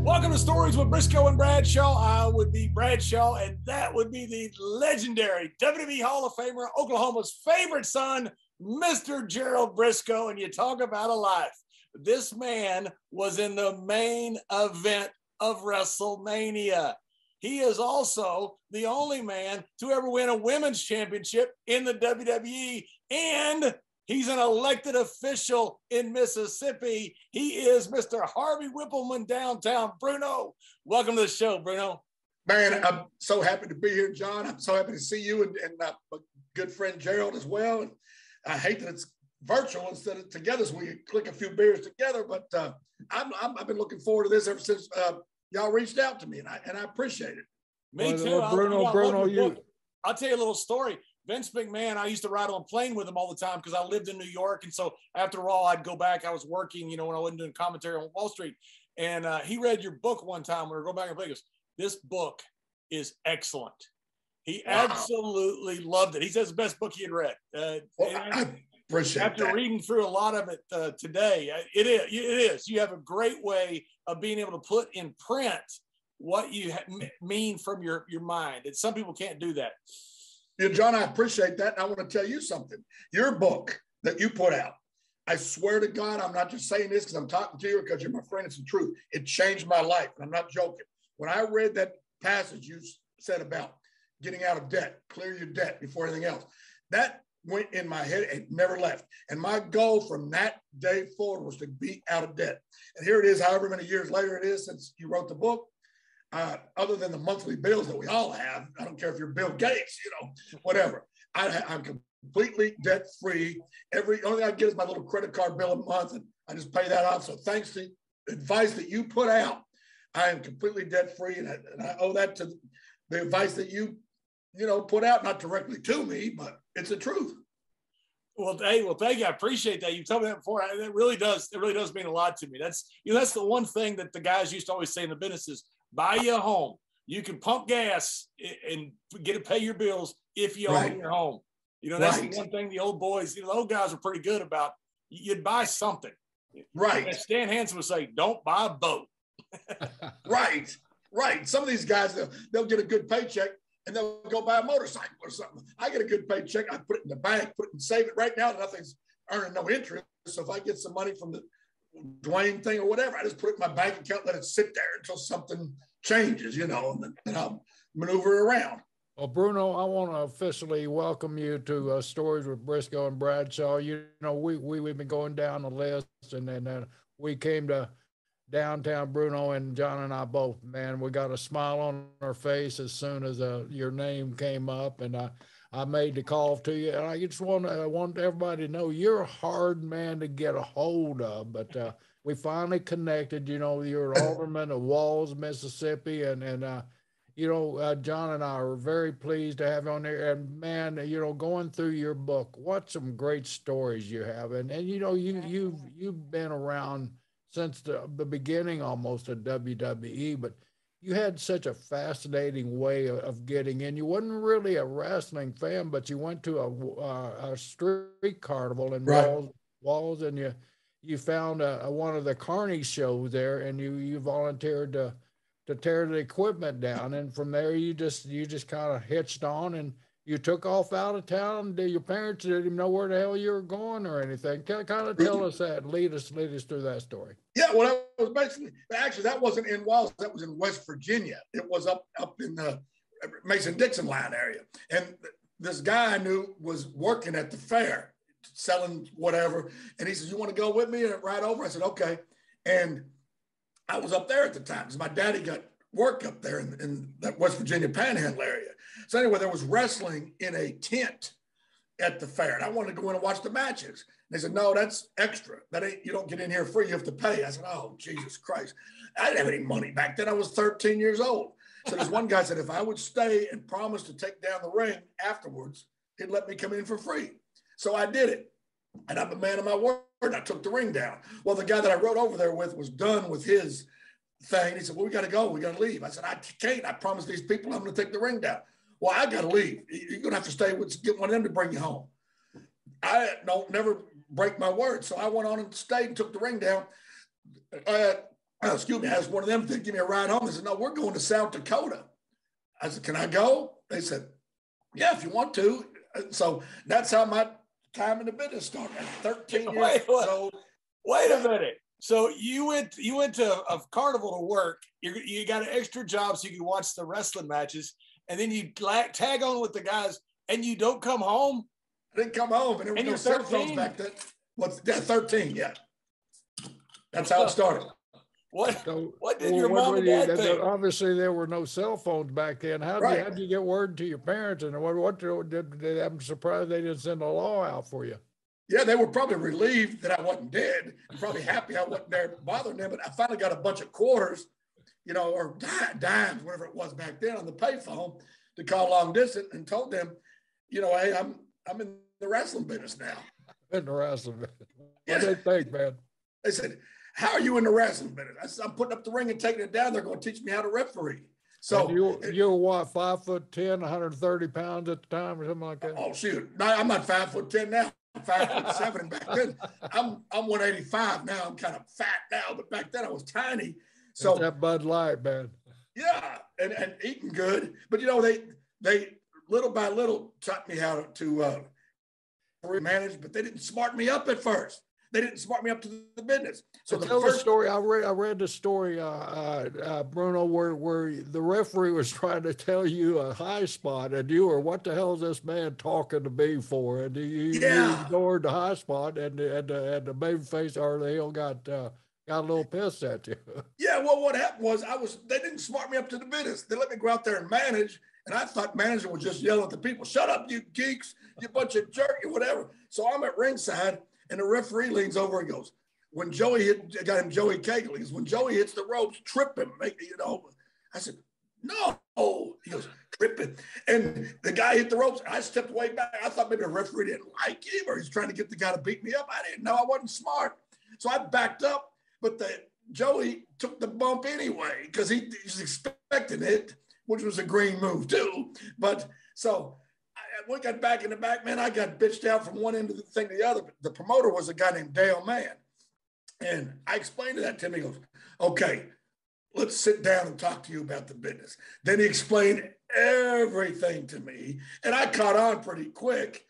Welcome to Stories with Brisco and Bradshaw. I would be Bradshaw, and that would be the legendary WWE Hall of Famer, Oklahoma's favorite son, Mr. Gerald Brisco. And you talk about a life. This man was in the main event of WrestleMania. He is also the only man to ever win a women's championship in the WWE, and he's an elected official in Mississippi. He is Mr. Harvey Whippleman, downtown. Bruno, welcome to the show, Bruno. Man, I'm so happy to be here, John. I'm so happy to see you and my good friend Gerald as well. And I hate that it's virtual instead of together, so we can click a few beers together. But I've been looking forward to this ever since y'all reached out to me, and I appreciate it. Me too. Well, Bruno, I'll tell you a little story. Vince McMahon, I used to ride on a plane with him all the time because I lived in New York. And so after Raw, I'd go back. I was working, when I wasn't doing commentary on Wall Street. And he read your book one time when we were going back and Vegas. This book is excellent. He absolutely loved it. He says the best book he had read. I appreciate after that. reading through a lot of it today, it is. You have a great way of being able to put in print what you mean from your mind. And some people can't do that. Yeah, John, I appreciate that. And I want to tell you something. Your book that you put out, I swear to God, I'm not just saying this because I'm talking to you or because you're my friend. It's the truth. It changed my life. And I'm not joking. When I read that passage you said about getting out of debt, clear your debt before anything else, that went in my head. It never left. And my goal from that day forward was to be out of debt. And here it is, however many years later it is since you wrote the book. Other than the monthly bills that we all have, I don't care if you're Bill Gates, whatever. I'm completely debt free. Only thing I get is my little credit card bill a month, and I just pay that off. So thanks to advice that you put out, I am completely debt free, and I owe that to the advice that you put out, not directly to me, but it's the truth. Well, thank you. I appreciate that. You told me that before. It really does mean a lot to me. That's the one thing that the guys used to always say in the business is, buy you a home. You can pump gas and get to pay your bills if you own your home. That's the one thing the old boys, the old guys are pretty good about. You'd buy something. Right. And Stan Hansen would say, don't buy a boat. Right. Some of these guys, they'll get a good paycheck and they'll go buy a motorcycle or something. I get a good paycheck. I put it in the bank, save it. Right now, nothing's earning no interest. So if I get some money from the Dwayne thing or whatever, I just put it in my bank account, let it sit there until something changes, and then I'll maneuver around. Well, Bruno, I want to officially welcome you to Stories with Brisco and Bradshaw. We've been going down the list, and then we came to downtown. Bruno and John and I both, man, we got a smile on our face as soon as your name came up, and I made the call to you, and I just want everybody to know you're a hard man to get a hold of, but we finally connected. You're an alderman of Walls, Mississippi, and John and I are very pleased to have you on there. And man, going through your book, what some great stories you have, and you've been around since the beginning almost of WWE, but you had such a fascinating way of getting in. You wasn't really a wrestling fan, but you went to a street carnival in Walls, and you found one of the Carney shows there, and you volunteered to tear the equipment down. And from there, you just kind of hitched on, and you took off out of town. Your parents didn't even know where the hell you were going or anything. Kind of tell us that. Lead us through that story. Yeah, well, that was actually that wasn't in Walls. That was in West Virginia. It was up in the Mason-Dixon line area. And this guy I knew was working at the fair, selling whatever. And he says, "You want to go with me and ride over?" I said, "Okay." And I was up there at the time because my daddy got work up there in that West Virginia Panhandle area. So anyway, there was wrestling in a tent at the fair, and I wanted to go in and watch the matches. And they said, "No, that's extra. You don't get in here free. You have to pay." I said, "Oh, Jesus Christ." I didn't have any money back then. I was 13 years old. So this one guy said, if I would stay and promise to take down the ring afterwards, he'd let me come in for free. So I did it. And I'm a man of my word. I took the ring down. Well, the guy that I rode over there with was done with his thing. He said, "Well, we got to go. We got to leave." I said, "I can't. I promised these people I'm going to take the ring down." "Well, I got to leave. You're going to have to stay get one of them to bring you home." I don't never break my word. So I went on and stayed and took the ring down. excuse me, I asked one of them to give me a ride home. They said, no, we're going to South Dakota. I said, can I go? They said, yeah, if you want to. So that's how my time in the business started. At 13 years old. Wait a minute. So you went to a carnival to work. You got an extra job so you can watch the wrestling matches, and then you tag on with the guys, and you don't come home. I didn't come home, and there was no cell phones back then. What's that? 13, yeah. That's how it started. What did your mom and dad think? Obviously, there were no cell phones back then. How did you get word to your parents? And I'm surprised they didn't send a law out for you. Yeah, they were probably relieved that I wasn't dead. Probably happy I wasn't there bothering them. But I finally got a bunch of quarters, or dimes, whatever it was back then, on the payphone to call long distance, and told them, hey, I'm in the wrestling business now. In the wrestling business. What did they think, man? They said, how are you in the wrestling business? I said, I'm putting up the ring and taking it down. They're going to teach me how to referee. So you were what, 5'10", 130 pounds at the time or something like that? Oh, shoot. No, I'm not 5'10" now. I'm 5'7", and back then I'm 185 now. I'm kind of fat now, but back then I was tiny. So it's that Bud Light, man. Yeah, and eating good. But they little by little taught me how to manage, but they didn't smart me up at first. They didn't smart me up to the business. So tell the story. I read the story, Bruno, where the referee was trying to tell you a high spot, and you were, what the hell is this man talking to me for? And you ignored the high spot, and the babyface or the heel got a little pissed at you. Yeah, well, what happened was they didn't smart me up to the business. They let me go out there and manage, and I thought manager was just yelling at the people, "Shut up, you geeks, you bunch of jerk," or whatever. So I'm at ringside. And the referee leans over and goes, when Joey got him Joey Cagle, he goes, when Joey hits the ropes, trip him. I said, no. He goes, trip him. And the guy hit the ropes. I stepped way back. I thought maybe the referee didn't like him or he's trying to get the guy to beat me up. I didn't know. I wasn't smart. So I backed up, but Joey took the bump anyway because he was expecting it, which was a green move too. But so we got back in the back, man. I got bitched out from one end of the thing to the other. The promoter was a guy named Dale Mann. And I explained that to him. He goes, okay, let's sit down and talk to you about the business. Then he explained everything to me. And I caught on pretty quick.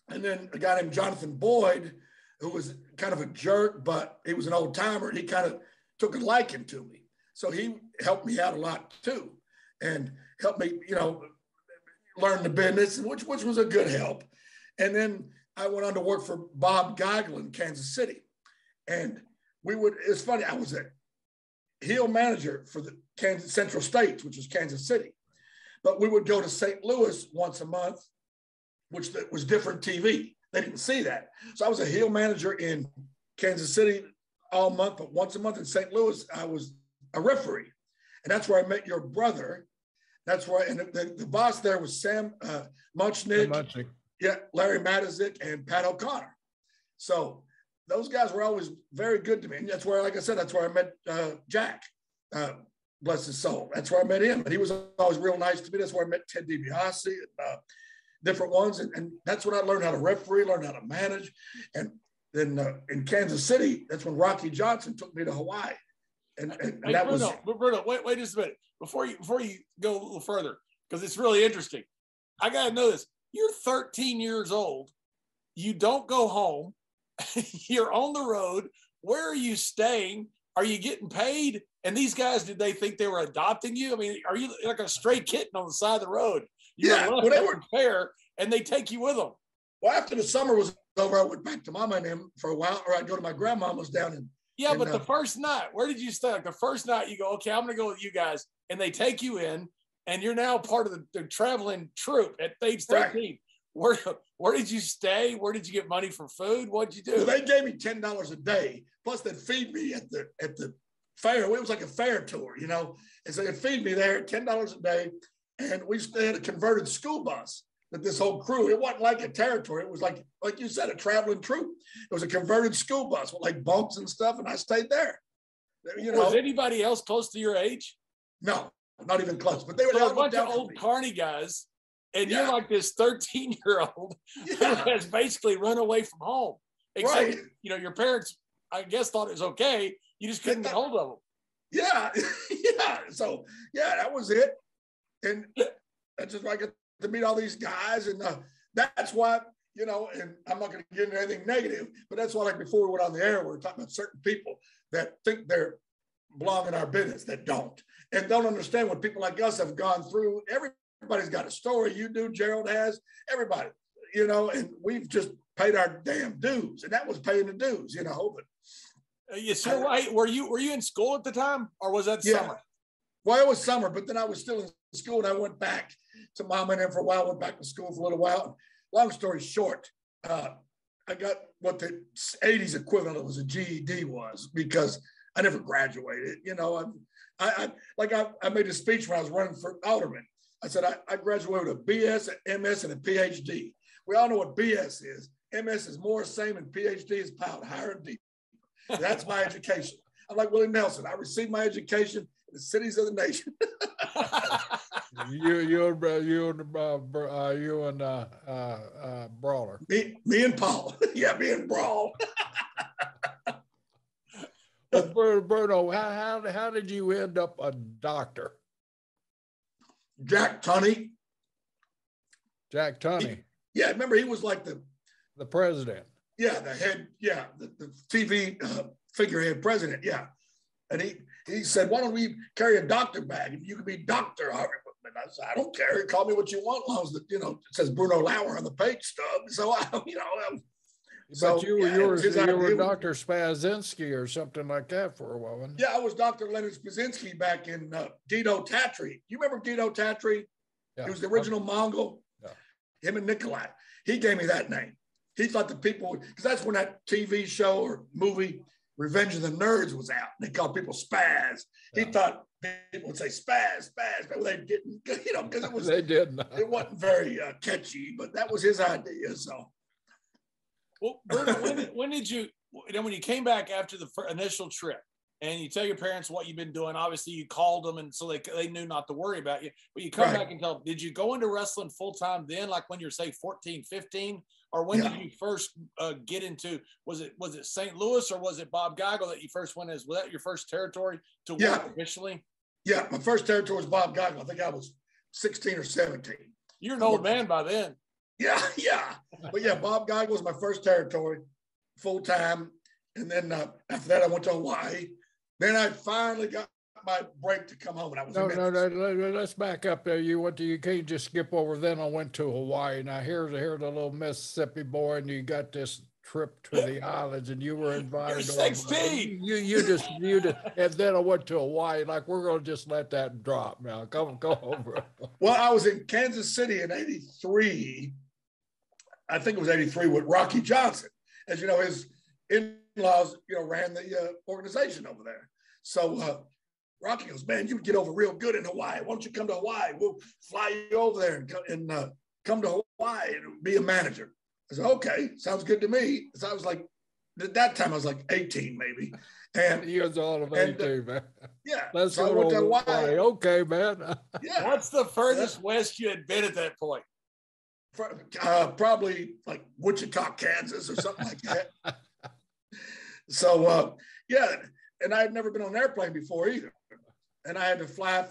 And then a guy named Jonathan Boyd, who was kind of a jerk, but he was an old timer, and he kind of took a liking to me. So he helped me out a lot too, and helped me, learn the business, which was a good help. And then I went on to work for Bob Geigel in Kansas City. And it's funny, I was a heel manager for the Kansas Central States, which is Kansas City. But we would go to St. Louis once a month, which was different TV. They didn't see that. So I was a heel manager in Kansas City all month, but once a month in St. Louis, I was a referee. And that's where I met your brother. That's where, and the boss there was Sam Muchnick, Larry Matazik, and Pat O'Connor. So those guys were always very good to me. And that's where, like I said, that's where I met Jack, bless his soul. That's where I met him. And he was always real nice to me. That's where I met Ted DiBiase and different ones. And that's when I learned how to referee, learned how to manage. And then in Kansas City, that's when Rocky Johnson took me to Hawaii. And hey, that Bruno, wait just a minute. Before you go a little further, because it's really interesting. I got to know this. You're 13 years old. You don't go home. You're on the road. Where are you staying? Are you getting paid? And these guys, did they think they were adopting you? I mean, are you like a stray kitten on the side of the road? Well, they were fair, and they take you with them. Well, after the summer was over, I went back to Mama and him for a while, or I'd go to my grandmama's down in. Yeah, but the first night, where did you stay? Like the first night, you go, okay, I'm going to go with you guys, and they take you in, and you're now part of the traveling troupe at age 13. Right. Where did you stay? Where did you get money for food? What'd you do? Well, they gave me $10 a day, plus they'd feed me at the fair. It was like a fair tour, and so they'd feed me there, $10 a day, and we had a converted school bus. That this whole crew, it wasn't like a territory. It was like you said, a traveling troupe. It was a converted school bus with like bunks and stuff, and I stayed there. Was anybody else close to your age? No, not even close. But they were a bunch of old carny guys, and you're like this 13-year-old who has basically run away from home. Except, your parents, I guess, thought it was okay. You just couldn't get hold of them. Yeah, yeah. So yeah, that was it. And that's just like to meet all these guys, and that's why, you know. And I'm not going to get into anything negative, but that's why, like before we went on the air, we were talking about certain people that think they're belong in our business that don't, and don't understand what people like us have gone through. Everybody's got a story. You do, Gerald has, everybody, you know, and we've just paid our damn dues, and that was paying the dues, you know. But you sure right. Were you in school at the time, or was that summer? Well, it was summer, but then I was still in school, and I went back to mom and them for a while, went back to school for a little while. Long story short, I got what the 80s equivalent was a GED was, because I never graduated. You know, I made a speech when I was running for alderman. I said, I graduated with a BS, an MS, and a PhD. We all know what BS is. MS is more same, and PhD is piled higher and deeper. That's my education. I'm like Willie Nelson. I received my education in the cities of the nation. You and Brawler. Me and Paul. Yeah, me and Brawl. Bruno, how did you end up a doctor? Jack Tunney. Jack Tunney. Yeah, remember he was like the president. Yeah, the head. Yeah, the TV figurehead president. Yeah, and he said, "Why don't we carry a doctor bag? If you could be Dr. Harvey Whippleman." I said, "I don't care. Call me what you want, as long as it says Bruno Lauer on the page stub." So But you were Dr. Spazinski or something like that for a while. Yeah, I was Dr. Leonard Spazinski back in Guido Tatry. You remember Guido Tatry? Yeah. He was the original Mongol. Yeah. Him and Nikolai. He gave me that name. He thought the people, because that's when that TV show or movie Revenge of the Nerds was out. They called people spaz. Yeah. He thought people would say spaz, but they didn't, because it was they didn't. It wasn't very catchy, but that was his idea. So, well, Bruno, when did you? When you came back after the initial trip, and you tell your parents what you've been doing, obviously you called them, and so they knew not to worry about you. But you come back and tell them, did you go into wrestling full time then, like when you're say 14, 15? Or when did you first get into, was it St. Louis or was it Bob Geigel that you first went as? Was that your first territory to work officially? Yeah, my first territory was Bob Geigel. I think I was 16 or 17. You're an old man by then. Yeah. But yeah, Bob Geigel was my first territory, full time. And then after that, I went to Hawaii. Then I finally got my break to come home. And I was let's back up there. You can't just skip over. Then I went to Hawaii. Now here's a little Mississippi boy, and you got this trip to the islands, and you were invited. You're 16. You just, and then I went to Hawaii. Like, we're gonna just let that drop now. Go over. Well, I was in Kansas City in '83. I think it was '83 with Rocky Johnson. As you know, his in-laws, ran the organization over there. So Rocky goes, "Man, you would get over real good in Hawaii. Why don't you come to Hawaii? We'll fly you over there and come to Hawaii and be a manager." I said, "Okay, sounds good to me." So I was like, at that time I was like 18 maybe. And he was all of 18, man. Yeah. Let's go to Hawaii. Okay, man. Yeah. What's the furthest west you had been at that point? Probably like Wichita, Kansas or something like that. So, and I had never been on an airplane before either. And I had to fly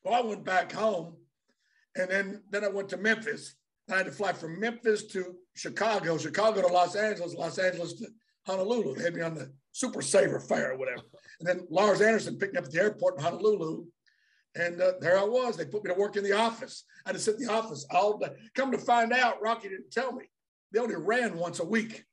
I went back home, and then I went to Memphis. I had to fly from Memphis to Chicago to Los Angeles to Honolulu. They had me on the Super Saver fare or whatever. And then Lars Anderson picked me up at the airport in Honolulu. And there I was. They put me to work in the office. I had to sit in the office all day. Come to find out, Rocky didn't tell me. They only ran once a week.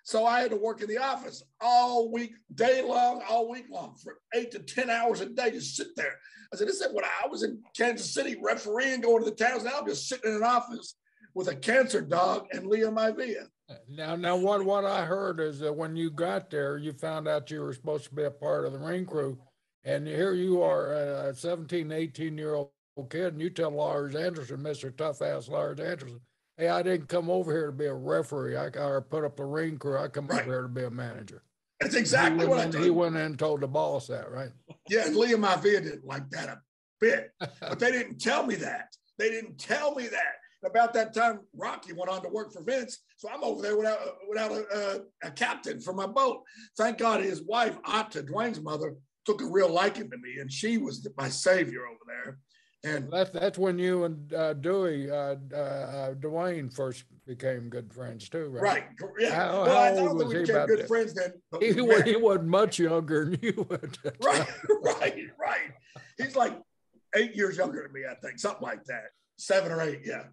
So I had to work in the office all week long, for 8 to 10 hours a day, just sit there. I said, this is what I was in Kansas City refereeing, going to the towns. Now I'm just sitting in an office with a cancer dog and Leah Maivia. Now what I heard is that when you got there, you found out you were supposed to be a part of the ring crew. And here you are, a 17, 18-year-old kid, and you tell Lars Anderson, Mr. Tough-Ass Lars Anderson, "Hey, I didn't come over here to be a referee. I put up the ring crew. I come over here to be a manager." That's exactly what I told. He went in and told the boss that, right? Yeah, and Leah Maivia didn't like that a bit. But they didn't tell me that. About that time, Rocky went on to work for Vince. So I'm over there without a captain for my boat. Thank God his wife, Atta, Dwayne's mother, took a real liking to me, and she was my savior over there. And that's when you and Dwayne first became good friends too, right? Right. Yeah. How I old don't think was we he became about good that? friends then. He wasn't much younger than you were. Right. He's like 8 years younger than me, I think, something like that. 7 or 8, yeah.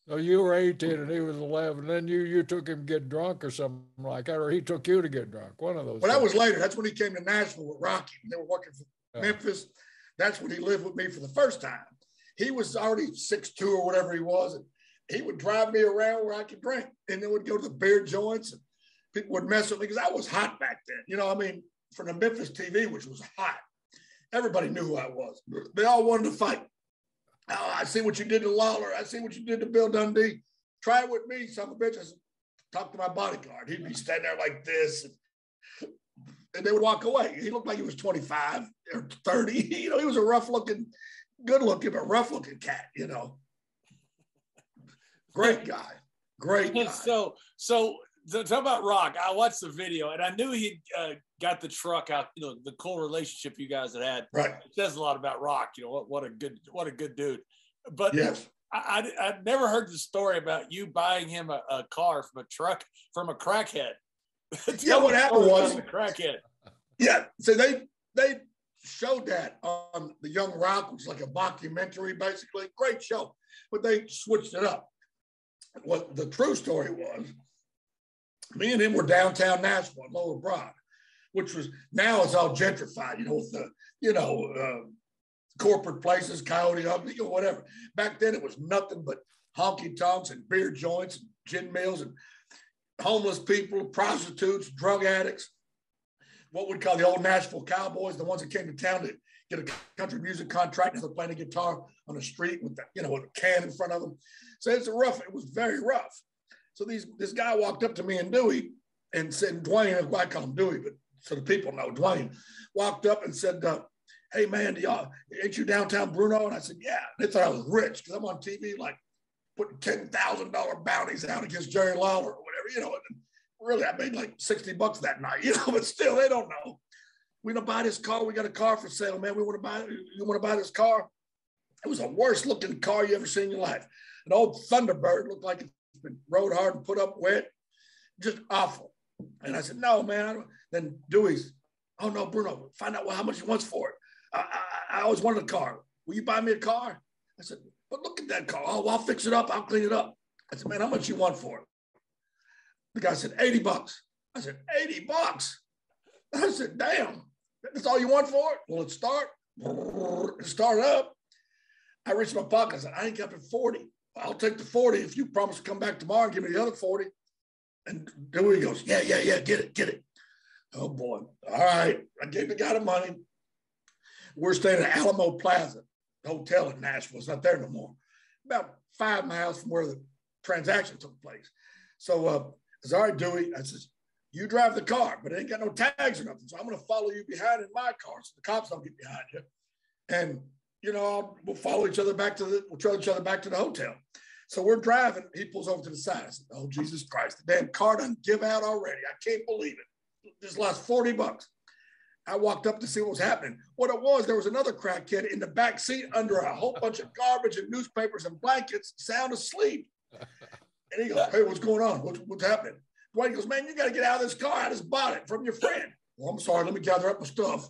So you were 18 and he was 11. Then you took him to get drunk or something like that, or he took you to get drunk. One of those. Well, that was later. That's when he came to Nashville with Rocky. They were working for Memphis. That's when he lived with me for the first time. He was already 6'2" or whatever he was. And he would drive me around where I could drink. And then we'd go to the beer joints. And people would mess with me because I was hot back then. You know, I mean, from the Memphis TV, which was hot, everybody knew who I was. They all wanted to fight. Oh, I see what you did to Lawler. I see what you did to Bill Dundee. Try it with me, son of a bitch. I said, talk to my bodyguard. He'd be standing there like this. And they would walk away. He looked like he was 25 or 30. You know, he was a rough-looking, good-looking, but rough-looking cat, you know. Great guy. Great guy. So talk about Rock. I watched the video, and I knew he got the truck out. You know, the cool relationship you guys had. Right. It says a lot about Rock. You know, what a good dude. But yes, I'd never heard the story about you buying him a car from a crackhead. Yeah, what happened was the crackhead. Yeah, so they showed that on the Young Rock, which is like a mockumentary, basically. Great show, but they switched it up. What the true story was, me and him were downtown Nashville, Lower Broad, which was now it's all gentrified, you know, with the corporate places, Coyote Ugly, or whatever. Back then it was nothing but honky tonks and beer joints and gin mills and homeless people, prostitutes, drug addicts, what we'd call the old Nashville Cowboys, the ones that came to town to get a country music contract, and they're playing a guitar on the street with with a can in front of them. So it was very rough. So this guy walked up to me and Dewey and said, Dwayne, I call him Dewey, but so the people know, Dwayne walked up and said, hey man, ain't you downtown Bruno? And I said, yeah. They thought I was rich because I'm on TV, like putting $10,000 bounties out against Jerry Lawler or whatever, you know. And really, I made like $60 that night, you know, but still, they don't know. We don't buy this car. We got a car for sale, man. You want to buy this car? It was the worst looking car you ever seen in your life. An old Thunderbird, looked like it's been rode hard and put up wet. Just awful. And I said, no, man. Then Dewey's, oh no, Bruno, find out how much he wants for it. I always wanted a car. Will you buy me a car? I said, but look at that car. Oh, well, I'll fix it up. I'll clean it up. I said, man, how much you want for it? The guy said, $80. I said, $80? I said, damn, that's all you want for it? Well, let's start. Start up. I reached my pocket. I said, I ain't got the 40. I'll take the 40 if you promise to come back tomorrow and give me the other 40. And Dewey goes, yeah, get it. Oh, boy. All right. I gave the guy the money. We're staying at Alamo Plaza, the hotel in Nashville. It's not there no more. About 5 miles from where the transaction took place. So I said, all right, Dewey. I said, you drive the car, but it ain't got no tags or nothing. So I'm going to follow you behind in my car so the cops don't get behind you. And, we'll follow each other back to the hotel. So we're driving. He pulls over to the side. I said, oh, Jesus Christ, the damn car doesn't give out already. I can't believe it. Just lost $40. I walked up to see what was happening. What it was, there was another crackhead in the back seat under a whole bunch of garbage and newspapers and blankets, sound asleep. And he goes, hey, what's going on? What's happening? Dwayne goes, man, you got to get out of this car. I just bought it from your friend. Well, I'm sorry. Let me gather up my stuff.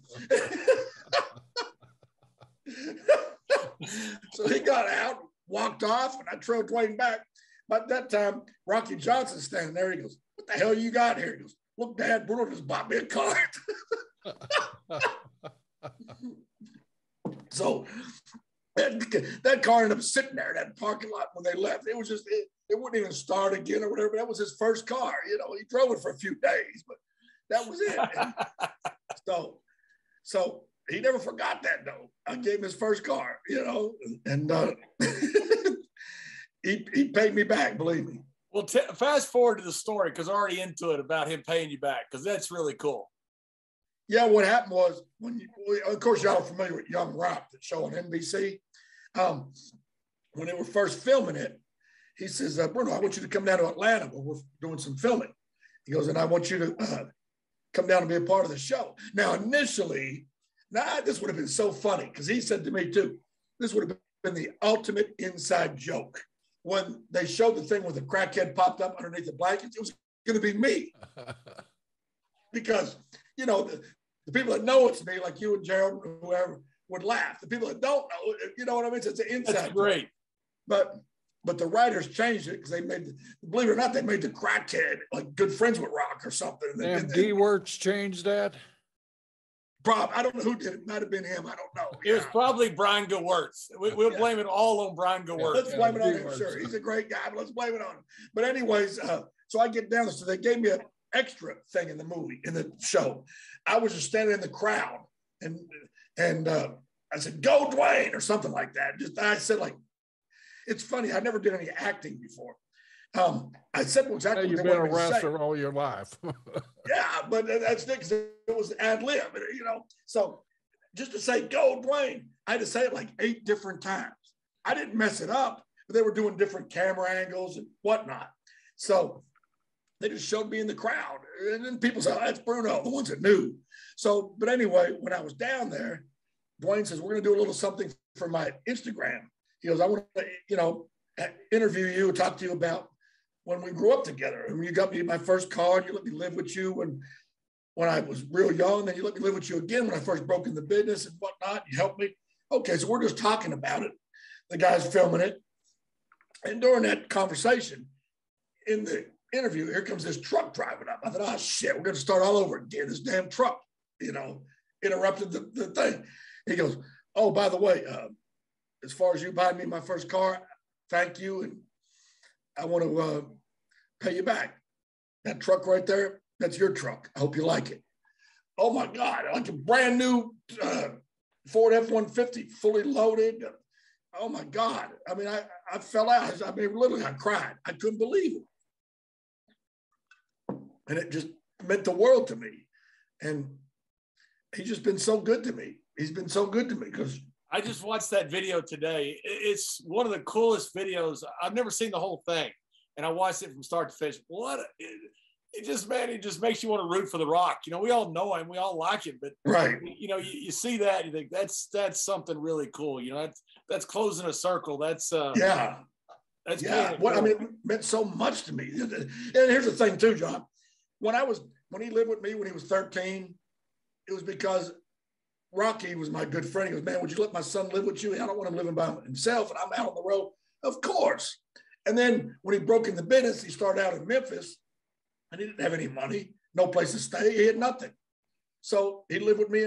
So he got out, walked off, and I trailed Dwayne back. But at that time, Rocky Johnson's standing there. He goes, what the hell you got here? He goes, look, Dad, Bruno just bought me a car. So that car ended up sitting there in that parking lot when they left. It was just, it wouldn't even start again or whatever. That was his first car. He drove it for a few days, but that was it. And so he never forgot that, though. I gave him his first car, and he paid me back, believe me. Well, fast forward to the story, because I'm already into it about him paying you back, because that's really cool. Yeah, what happened was, of course, y'all are familiar with Young Rock, the show on NBC. When they were first filming it, he says, Bruno, I want you to come down to Atlanta where we're doing some filming. He goes, and I want you to come down and be a part of the show. Now, initially, Nah, this would have been so funny because he said to me too, this would have been the ultimate inside joke. When they showed the thing where the crackhead popped up underneath the blankets, it was going to be me. Because, you know, the people that know it's me, like you and Gerald and whoever, would laugh. The people that don't know, you know what I mean? It's an inside That's great. Joke. But the writers changed it because they made, believe it or not, they made the crackhead like good friends with Rock or something. And D-Works changed that? I don't know who did it. Might have been him. I don't know. It was probably Brian Gewirtz. We'll blame it all on Brian Gewirtz. Let's blame it on him. Sure, he's a great guy, but let's blame it on him. But anyways, so I get down there. So they gave me an extra thing in the movie, in the show. I was just standing in the crowd, and I said, "Go Dwayne," or something like that. I said, like, it's funny. I never did any acting before. I said exactly. You've been a wrestler all your life. Yeah, but that's because it was ad lib, you know. So just to say "Go Dwayne," I had to say it like 8 different times. I didn't mess it up, but they were doing different camera angles and whatnot. So they just showed me in the crowd, and then people said, "Oh, that's Bruno," the ones that knew. So, but anyway, when I was down there, Dwayne says, "We're going to do a little something for my Instagram." He goes, "I want to, you know, interview you, talk to you about when we grew up together. And when you got me my first car, and you let me live with you when I was real young, then you let me live with you again when I first broke in the business and whatnot. You helped me." Okay, so we're just talking about it. The guy's filming it. And during that conversation, in the interview, here comes this truck driving up. I thought, oh, shit, we're going to start all over again. This damn truck, you know, interrupted the thing. He goes, "Oh, by the way, as far as you buying me my first car, thank you. And I want to pay you back. That truck right there, that's your truck. I hope you like it." Oh my God, like a brand new Ford F-150, fully loaded. Oh my God. I mean, I fell out. I mean, literally, I cried. I couldn't believe it. And it just meant the world to me. And he's just been so good to me. He's been so good to me because I just watched that video today. It's one of the coolest videos. I've never seen the whole thing, and I watched it from start to finish. It just makes you want to root for The Rock. You know, we all know him, we all like him, but right. You know, you see that, you think that's something really cool. You know, that's closing a circle. That's yeah. What I mean, it meant so much to me. And here's the thing too, John. When he lived with me when he was 13, it was because Rocky was my good friend. He goes, "Man, would you let my son live with you? I don't want him living by himself, and I'm out on the road." Of course. And then when he broke in the business, he started out in Memphis, and he didn't have any money, no place to stay. He had nothing. So he lived with me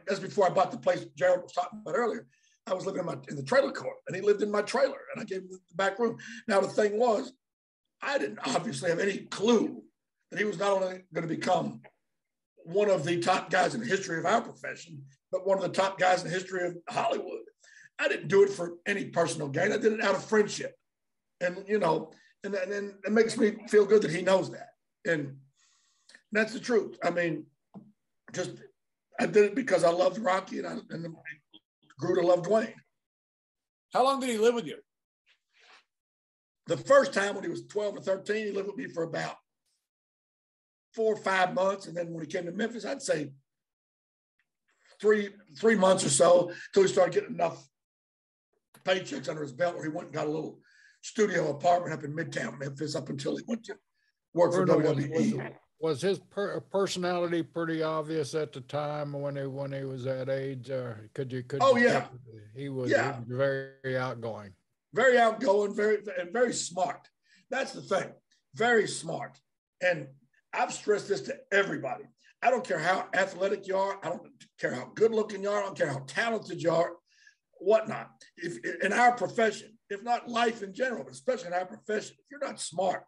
that's before I bought the place Gerald was talking about earlier. I was living in the trailer court, and he lived in my trailer, and I gave him the back room. Now, the thing was, I didn't obviously have any clue that he was not only going to become one of the top guys in the history of our profession, but one of the top guys in the history of Hollywood. I didn't do it for any personal gain. I did it out of friendship. And, you know, and it makes me feel good that he knows that. And that's the truth. I mean, I did it because I loved Rocky and grew to love Dwayne. How long did he live with you? The first time when he was 12 or 13, he lived with me for about 4 or 5 months. And then when he came to Memphis, I'd say three months or so until he started getting enough paychecks under his belt where he went and got a little studio apartment up in Midtown Memphis up until he went to work for WWE. Was his personality pretty obvious at the time when he was that age? Oh, yeah. He was very outgoing. Very outgoing, very smart. That's the thing. Very smart. And I've stressed this to everybody. I don't care how athletic you are. I don't care how good looking you are. I don't care how talented you are, whatnot. If in our profession, if not life in general, but especially in our profession, if you're not smart,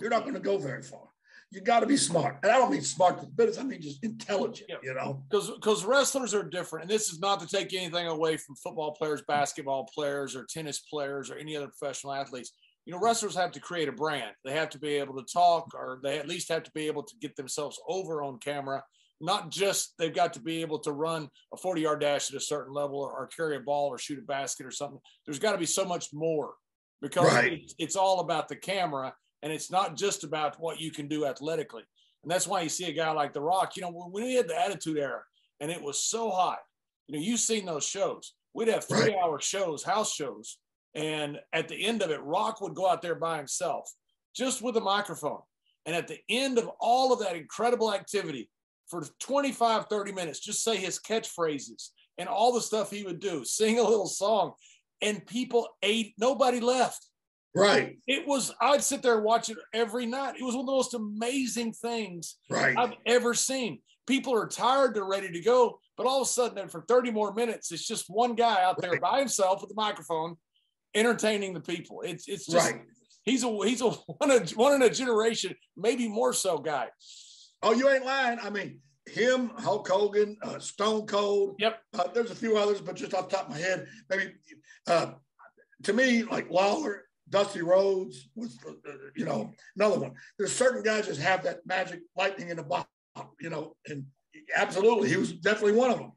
you're not going to go very far. You got to be smart. And I don't mean smart to the business. I mean just intelligent, you know. Because wrestlers are different. And this is not to take anything away from football players, basketball players, or tennis players, or any other professional athletes. You know, wrestlers have to create a brand. They have to be able to talk, or they at least have to be able to get themselves over on camera. Not just they've got to be able to run a 40-yard dash at a certain level, or carry a ball or shoot a basket or something. There's got to be so much more because it's all about the camera. And it's not just about what you can do athletically. And that's why you see a guy like The Rock, you know, when he had the Attitude Era and it was so hot. You know, you've seen those shows. We'd have 3-hour shows, house shows. And at the end of it, Rock would go out there by himself, just with a microphone. And at the end of all of that incredible activity, for 25, 30 minutes, just say his catchphrases and all the stuff he would do, sing a little song, and people ate, nobody left. Right. It was, I'd sit there and watch it every night. It was one of the most amazing things I've ever seen. People are tired, they're ready to go, but all of a sudden, then for 30 more minutes, it's just one guy out there by himself with a microphone entertaining the people. It's just, he's a one in a generation, maybe more so guy. Oh, you ain't lying. I mean, him, Hulk Hogan, Stone Cold. Yep. There's a few others, but just off the top of my head, maybe to me, like Lawler, Dusty Rhodes was, you know, another one. There's certain guys just have that magic lightning in the bottle, you know, and absolutely, he was definitely one of them.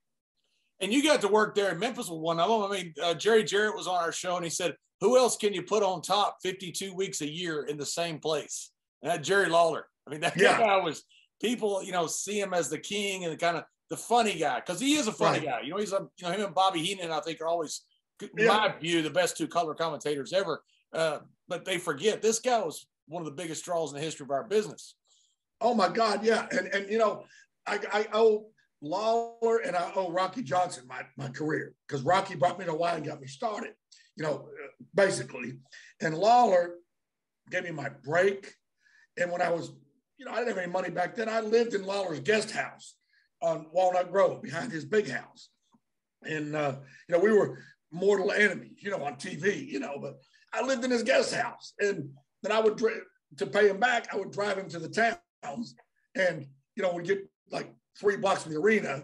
And you got to work there in Memphis with one of them. I mean, Jerry Jarrett was on our show, and he said, who else can you put on top 52 weeks a year in the same place? And that Jerry Lawler. I mean, that guy was, people, you know, see him as the king and kind of the funny guy, because he is a funny guy. You know, he's a, you know, him and Bobby Heenan, I think, are always, in my view, the best two color commentators ever. But they forget this guy was one of the biggest draws in the history of our business. Oh my God, yeah. And you know, I owe Lawler and I owe Rocky Johnson my career, because Rocky brought me to Hawaii and got me started, you know, basically. And Lawler gave me my break. And when I was, you know, I didn't have any money back then. I lived in Lawler's guest house on Walnut Grove behind his big house. And, you know, we were mortal enemies, you know, on TV, you know, but I lived in his guest house. And then I would, to pay him back, I would drive him to the towns. And, you know, we'd get like 3 blocks from the arena.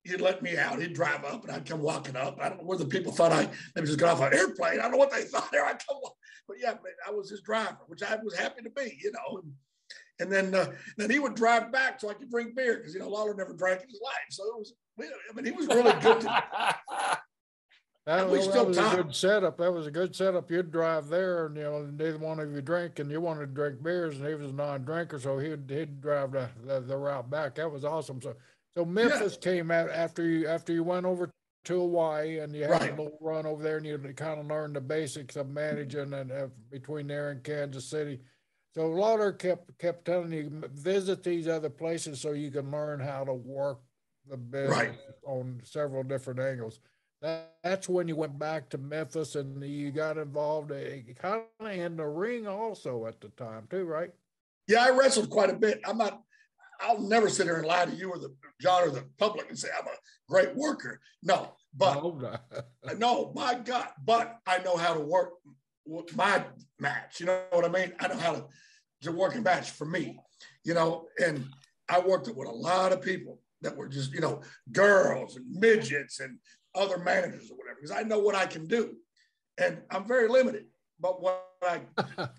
He'd let me out. He'd drive up, and I'd come walking up. I don't know whether people thought I maybe just got off an airplane. I don't know what they thought there. I'd come, but yeah, I was his driver, which I was happy to be, you know. And then he would drive back so I could drink beer, because, you know, Lawler never drank in his life. So it was, I mean, he was really good to me. That was a good setup. That was a good setup. You'd drive there, and, you know, neither one of you drink, and you wanted to drink beers, and he was a non-drinker, so he'd drive the route back. That was awesome. So Memphis came out after you went over to Hawaii, and you had a little run over there, and you kind of learned the basics of managing and between there and Kansas City. So Lawler kept telling you, visit these other places so you can learn how to work the business on several different angles. That's when you went back to Memphis, and you got involved kind of in the ring also at the time too, right? Yeah, I wrestled quite a bit. I'll never sit here and lie to you or the John or the public and say I'm a great worker. No, but no, my God, but I know how to work my match. You know what I mean? I know how to work a match for me, you know, and I worked with a lot of people that were just, you know, girls and midgets and other managers or whatever, because I know what I can do. And I'm very limited, but what I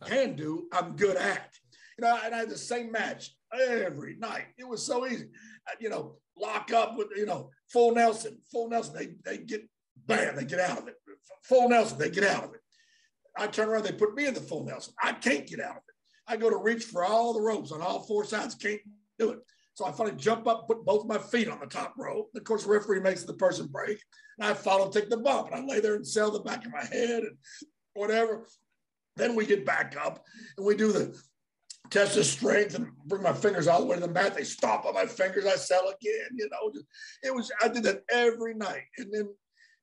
can do, I'm good at. You know, and I had the same match every night. It was so easy. You know, lock up with, you know, full Nelson, they get, bam, they get out of it. Full Nelson, they get out of it. I turn around, they put me in the full Nelson. I can't get out of it. I go to reach for all the ropes on all 4 sides, can't do it. So I finally jump up, put both my feet on the top rope. Of course, the referee makes the person break. And I follow, take the bump, and I lay there and sell the back of my head and whatever. Then we get back up, and we do the test of strength and bring my fingers all the way to the mat. They stomp on my fingers. I sell again, you know. I did that every night. And then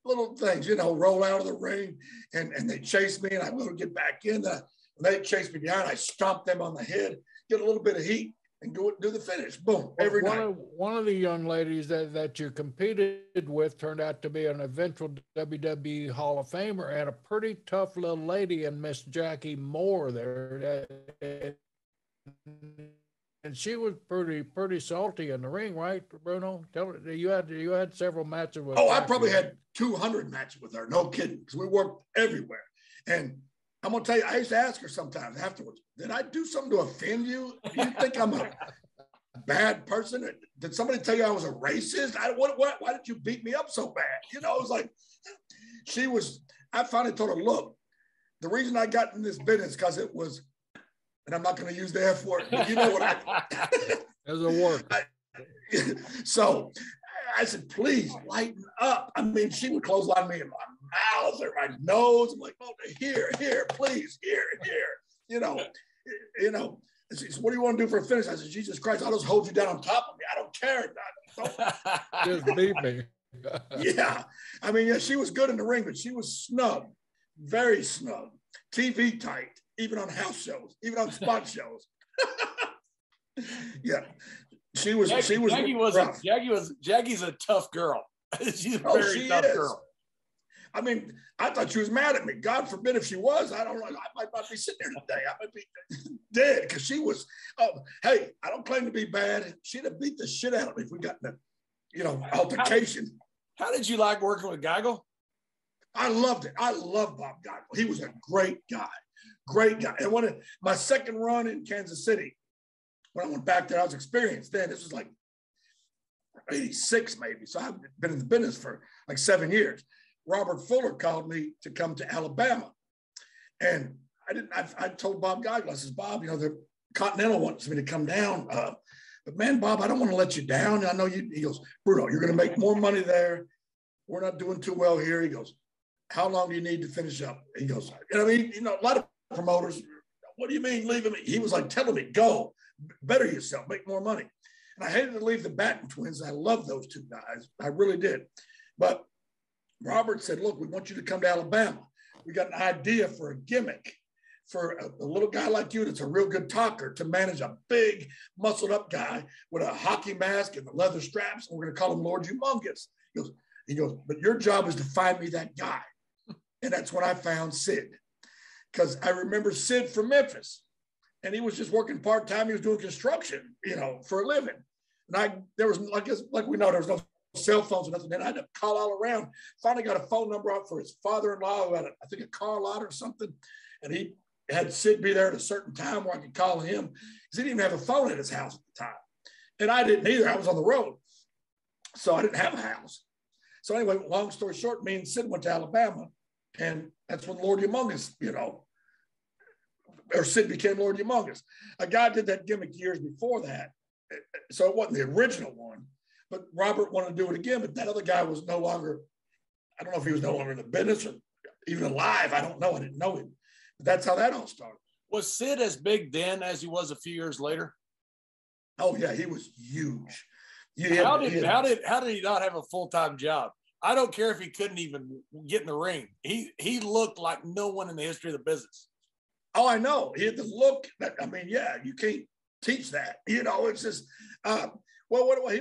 little things, you know, roll out of the ring, and they chase me, and I go to get back in. When they chase me behind, I stomp them on the head, get a little bit of heat, and go do the finish. Boom, every night. One of the young ladies that you competed with turned out to be an eventual WWE Hall of Famer, and a pretty tough little lady, and Miss Jackie Moore there. And she was pretty salty in the ring, right, Bruno? You had several matches with her. I probably had 200 matches with her, no kidding, because we worked everywhere. And I'm going to tell you, I used to ask her sometimes afterwards, did I do something to offend you? Do you think I'm a bad person? Did somebody tell you I was a racist? Why did you beat me up so bad? You know, it was like, I finally told her, look, the reason I got in this business because it was, and I'm not going to use the F word, but you know what as a word. So I said, please lighten up. I mean, she would clothesline me in my mouth or my nose. I'm like, oh, here, please, here. You know. She said, what do you want to do for a finish? I said, Jesus Christ, I'll just hold you down on top of me. I don't care. Just beat me. Yeah. I mean, yeah, she was good in the ring, but she was snug, very snug, TV tight, even on house shows, even on spot shows. Yeah. Jackie's a tough girl. She's a very tough girl. I mean, I thought she was mad at me. God forbid if she was, I don't know. I might not be sitting here today. I might be dead because she was, hey, I don't claim to be bad. She'd have beat the shit out of me if we got in a, altercation. How did you like working with Geigel? I loved it. I love Bob Geigel. He was a great guy. And my second run in Kansas City, when I went back there, I was experienced then. This was like 86 maybe. So I've been in the business for like 7 years. Robert Fuller called me to come to Alabama. And I told Bob Geigel, I says, Bob, the Continental wants me to come down. But man, Bob, I don't want to let you down. I know you. He goes, Bruno, you're going to make more money there. We're not doing too well here. He goes, how long do you need to finish up? He goes, a lot of promoters, what do you mean leaving me? He was like telling me, go, better yourself, make more money. And I hated to leave the Batten twins. I love those two guys. I really did. But Robert said, look, we want you to come to Alabama. We got an idea for a gimmick for a little guy like you that's a real good talker to manage a big, muscled up guy with a hockey mask and the leather straps. And we're going to call him Lord Humongous. He goes, but your job is to find me that guy. And that's when I found Sid. Because I remember Sid from Memphis. And he was just working part-time. He was doing construction, for a living. And there was, like we know, there was no cell phones or nothing. And I had to call all around. Finally got a phone number out for his father-in-law who had, I think, a car lot or something. And he had Sid be there at a certain time where I could call him. Because he didn't even have a phone at his house at the time. And I didn't either. I was on the road. So I didn't have a house. So anyway, long story short, me and Sid went to Alabama. And that's when Lord Humongous, or Sid became Lord Humongous. A guy did that gimmick years before that. So it wasn't the original one. But Robert wanted to do it again, but that other guy was no longer, I don't know if he was no longer in the business or even alive. I don't know. I didn't know him. But that's how that all started. Was Sid as big then as he was a few years later? Oh, yeah, he was huge. How did he not have a full-time job? I don't care if he couldn't even get in the ring. He looked like no one in the history of the business. Oh, I know. He had the look that, you can't teach that. It's just, he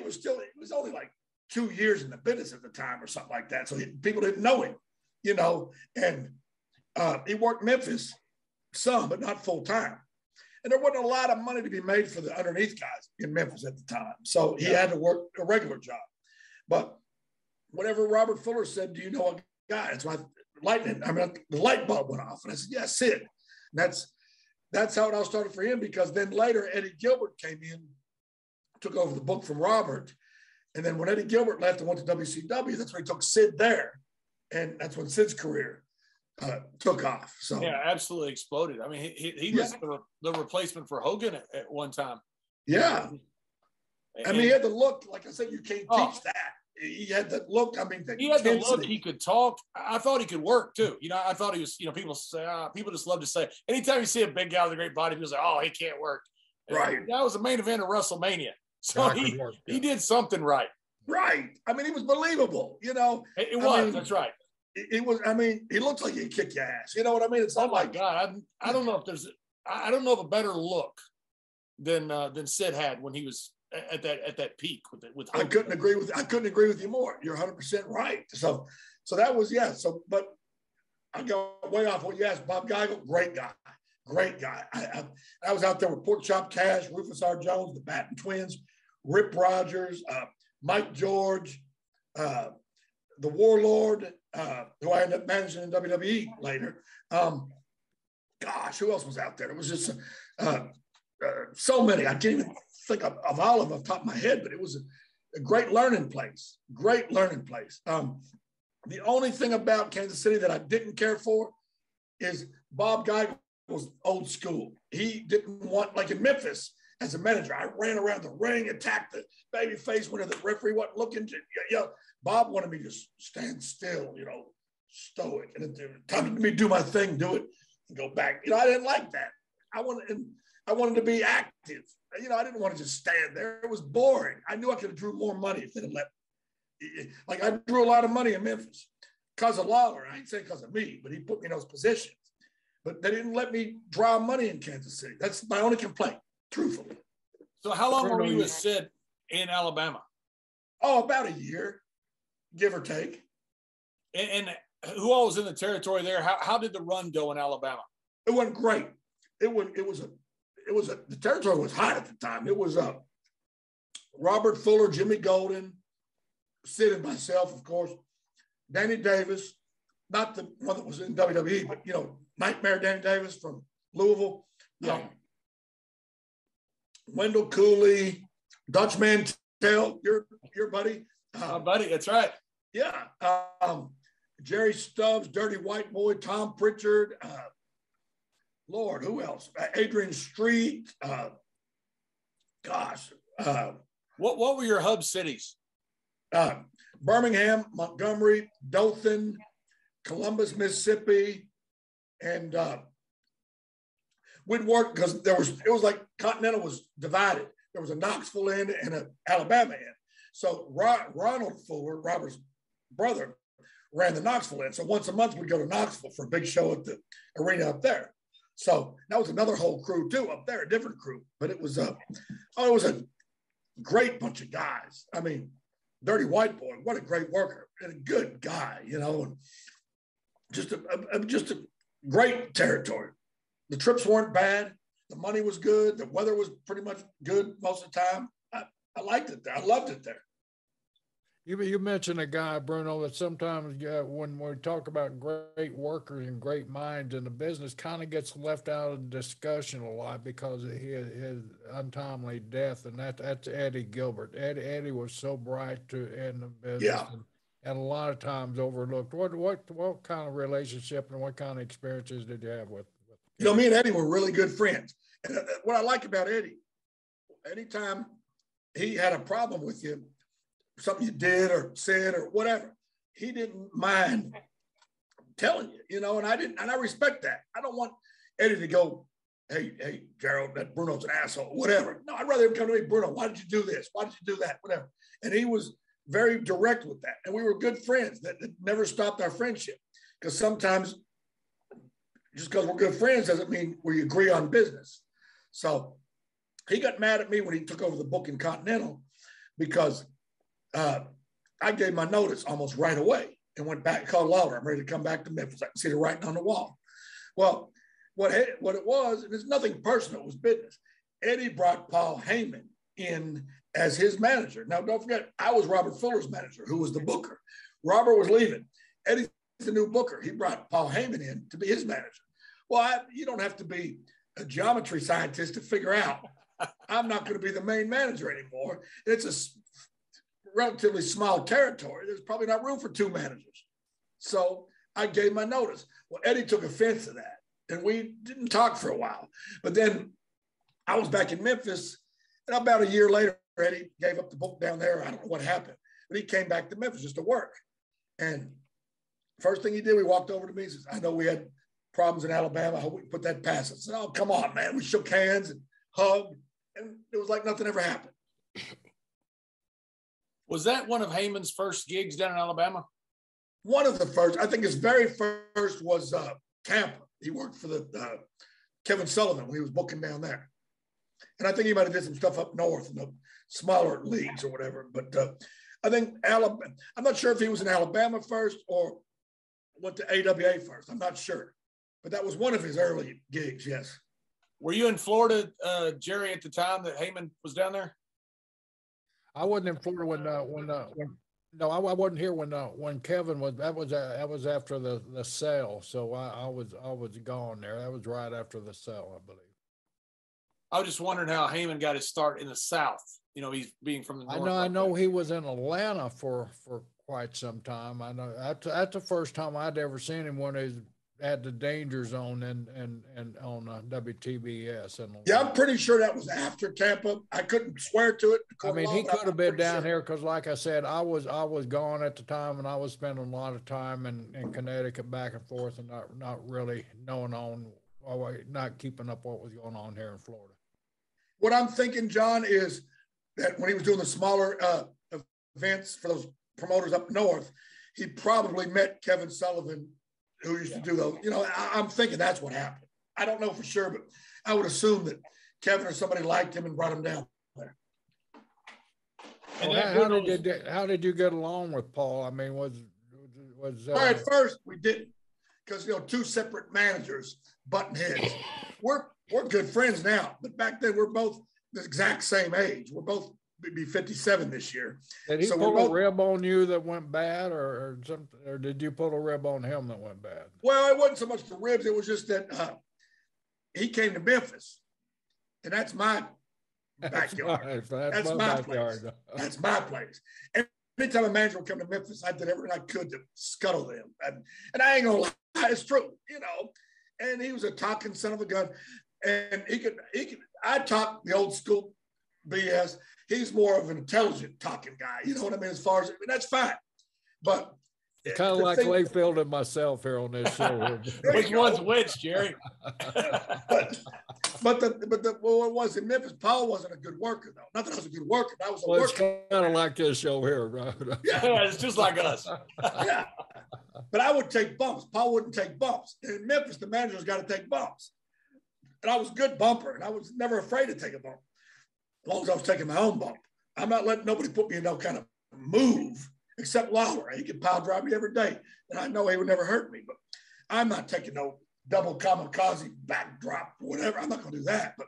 was only like 2 years in the business at the time or something like that. So people didn't know him, and he worked Memphis some, but not full time. And there wasn't a lot of money to be made for the underneath guys in Memphis at the time. So he had to work a regular job. But whenever Robert Fuller said, do you know a guy? It's my the light bulb went off. And I said, yeah, Sid. And that's how it all started for him, because then later Eddie Gilbert came in, took over the book from Robert. And then when Eddie Gilbert left and went to WCW, that's when he took Sid there. And that's when Sid's career took off. So yeah, absolutely exploded. I mean, he was the replacement for Hogan at one time. Yeah. He had the look, like I said, you can't teach that. He had the look. He had the look. He could talk. I thought he could work too. I thought he was. People say people just love to say. Anytime you see a big guy with a great body, people say, "Oh, he can't work." Right. That was the main event of WrestleMania, so he did something right. Right. He was believable. It was. That's right. It was. He looks like he'd kick your ass. You know what I mean? It's not my God. I don't know if there's. I don't know of a better look than Sid had when he was at that peak with I couldn't agree with you more. You're 100% right. So that was, but I go way off what you asked. Bob Geigel, great guy. I was out there with Pork Chop Cash, Rufus R. Jones, the Batten twins, Rip Rogers, Mike George, the Warlord, who I ended up managing in WWE later. Who else was out there? It was just so many. I can't even think of all of them off the top of my head, but it was a great learning place. The only thing about Kansas City that I didn't care for is Bob Geigel was old school. He didn't want, like in Memphis, as a manager. I ran around the ring, attacked the baby face when the referee wasn't looking. Bob wanted me to stand still, stoic, and time to me do my thing, do it, and go back. I didn't like that. I wanted to be active. I didn't want to just stand there. It was boring. I knew I could have drew more money if they'd have let me. Like, I drew a lot of money in Memphis because of Lawler. I ain't saying because of me, but he put me in those positions. But they didn't let me draw money in Kansas City. That's my only complaint, truthfully. So how long were you with Sid in Alabama? Oh, about a year, give or take. And who all was in the territory there? How did the run go in Alabama? It went great. The territory was hot at the time. It was Robert Fuller, Jimmy Golden, Sid and myself, of course, Danny Davis, not the one that was in WWE, but Nightmare Danny Davis from Louisville. Yeah. Wendell Cooley, Dutch Mantell, your buddy. My buddy, that's right. Yeah. Jerry Stubbs, Dirty White Boy, Tom Pritchard. Lord, who else? Adrian Street. What were your hub cities? Birmingham, Montgomery, Dothan, Columbus, Mississippi, and we'd work because it was like Continental was divided. There was a Knoxville end and an Alabama end. So Ronald Fuller, Robert's brother, ran the Knoxville end. So once a month we'd go to Knoxville for a big show at the arena up there. So that was another whole crew too up there, a different crew. But it was it was a great bunch of guys. I mean, Dirty White Boy, what a great worker and a good guy, and just a great territory. The trips weren't bad. The money was good. The weather was pretty much good most of the time. I liked it there. I loved it there. You mentioned a guy, Bruno, that sometimes when we talk about great workers and great minds in the business, kind of gets left out of discussion a lot because of his untimely death, and that's Eddie Gilbert. Eddie was so bright in the business, yeah, and a lot of times overlooked. What kind of relationship and what kind of experiences did you have with me and Eddie were really good friends. And what I like about Eddie, anytime he had a problem with you, something you did or said or whatever, he didn't mind telling you, and I respect that. I don't want Eddie to go, hey, Gerald, that Bruno's an asshole, whatever. No, I'd rather him come to me, Bruno, why did you do this? Why did you do that? Whatever. And he was very direct with that. And we were good friends. That never stopped our friendship. Because sometimes just because we're good friends doesn't mean we agree on business. So he got mad at me when he took over the book in Continental because I gave my notice almost right away and went back, called Lawler. I'm ready to come back to Memphis. I can see the writing on the wall. Well, what it was, and it's nothing personal, it was business. Eddie brought Paul Heyman in as his manager. Now, don't forget, I was Robert Fuller's manager, who was the booker. Robert was leaving. Eddie's the new booker. He brought Paul Heyman in to be his manager. Well, you don't have to be a geometry scientist to figure out I'm not going to be the main manager anymore. It's a relatively small territory. There's probably not room for two managers. So I gave my notice. Well, Eddie took offense to that, and we didn't talk for a while. But then I was back in Memphis, and about a year later, Eddie gave up the book down there. I don't know what happened, but he came back to Memphis just to work. And first thing he did, we walked over to me and says, I know we had problems in Alabama. I hope we can put that past us. I said, oh, come on, man. We shook hands and hugged, and it was like nothing ever happened. Was that one of Heyman's first gigs down in Alabama? One of the first. I think his very first was Tampa. He worked for the Kevin Sullivan when he was booking down there. And I think he might have did some stuff up north in the smaller leagues or whatever. But I think Alabama, I'm not sure if he was in Alabama first or went to AWA first. I'm not sure. But that was one of his early gigs, yes. Were you in Florida, Jerry, at the time that Heyman was down there? I wasn't in Florida I wasn't here when Kevin was. That was after the sale. So I was gone there. That was right after the sale, I believe. I was just wondering how Heyman got his start in the South. He's being from the North. I know he was in Atlanta for quite some time. I know that's the first time I'd ever seen him when he was at the Danger Zone and on WTBS. And yeah, I'm pretty sure that was after Tampa. I couldn't swear to it. I mean, he could have been down here because, like I said, I was gone at the time, and I was spending a lot of time in Connecticut back and forth, and not really knowing not keeping up what was going on here in Florida. What I'm thinking, John, is that when he was doing the smaller events for those promoters up north, he probably met Kevin Sullivan, who used to do those. You know, I'm thinking that's what happened. I don't know for sure, but I would assume that Kevin or somebody liked him and brought him down there. And how did you get along with Paul? I mean, was at first we didn't, because two separate managers butting heads. We're good friends now, but back then we're both the exact same age. We're both be 57 this year. Did he pull a rib on you that went bad, or something, or did you pull a rib on him that went bad? Well, it wasn't so much the ribs. It was just that he came to Memphis, and that's my backyard. That's my backyard. Place. That's my place. And anytime a manager would come to Memphis, I did everything I could to scuttle them. And I ain't gonna lie, it's true, And he was a talking son of a gun, and he could. I talk the old school BS. He's more of an intelligent talking guy. You know what I mean? As far as that's fine, but kind of like Layfield and myself here on this show. Which one's which, Jerry? but what was in Memphis? Paul wasn't a good worker though. Not that I was a good worker. I was a worker. It's kind of like this show here, right? Yeah, it's just like us. Yeah, but I would take bumps. Paul wouldn't take bumps. In Memphis, the manager's got to take bumps, and I was a good bumper, and I was never afraid to take a bump. As long as I was taking my own bump. I'm not letting nobody put me in no kind of move, except Lawler. He could pile drive me every day, and I know he would never hurt me. But I'm not taking no double kamikaze backdrop, whatever. I'm not going to do that. But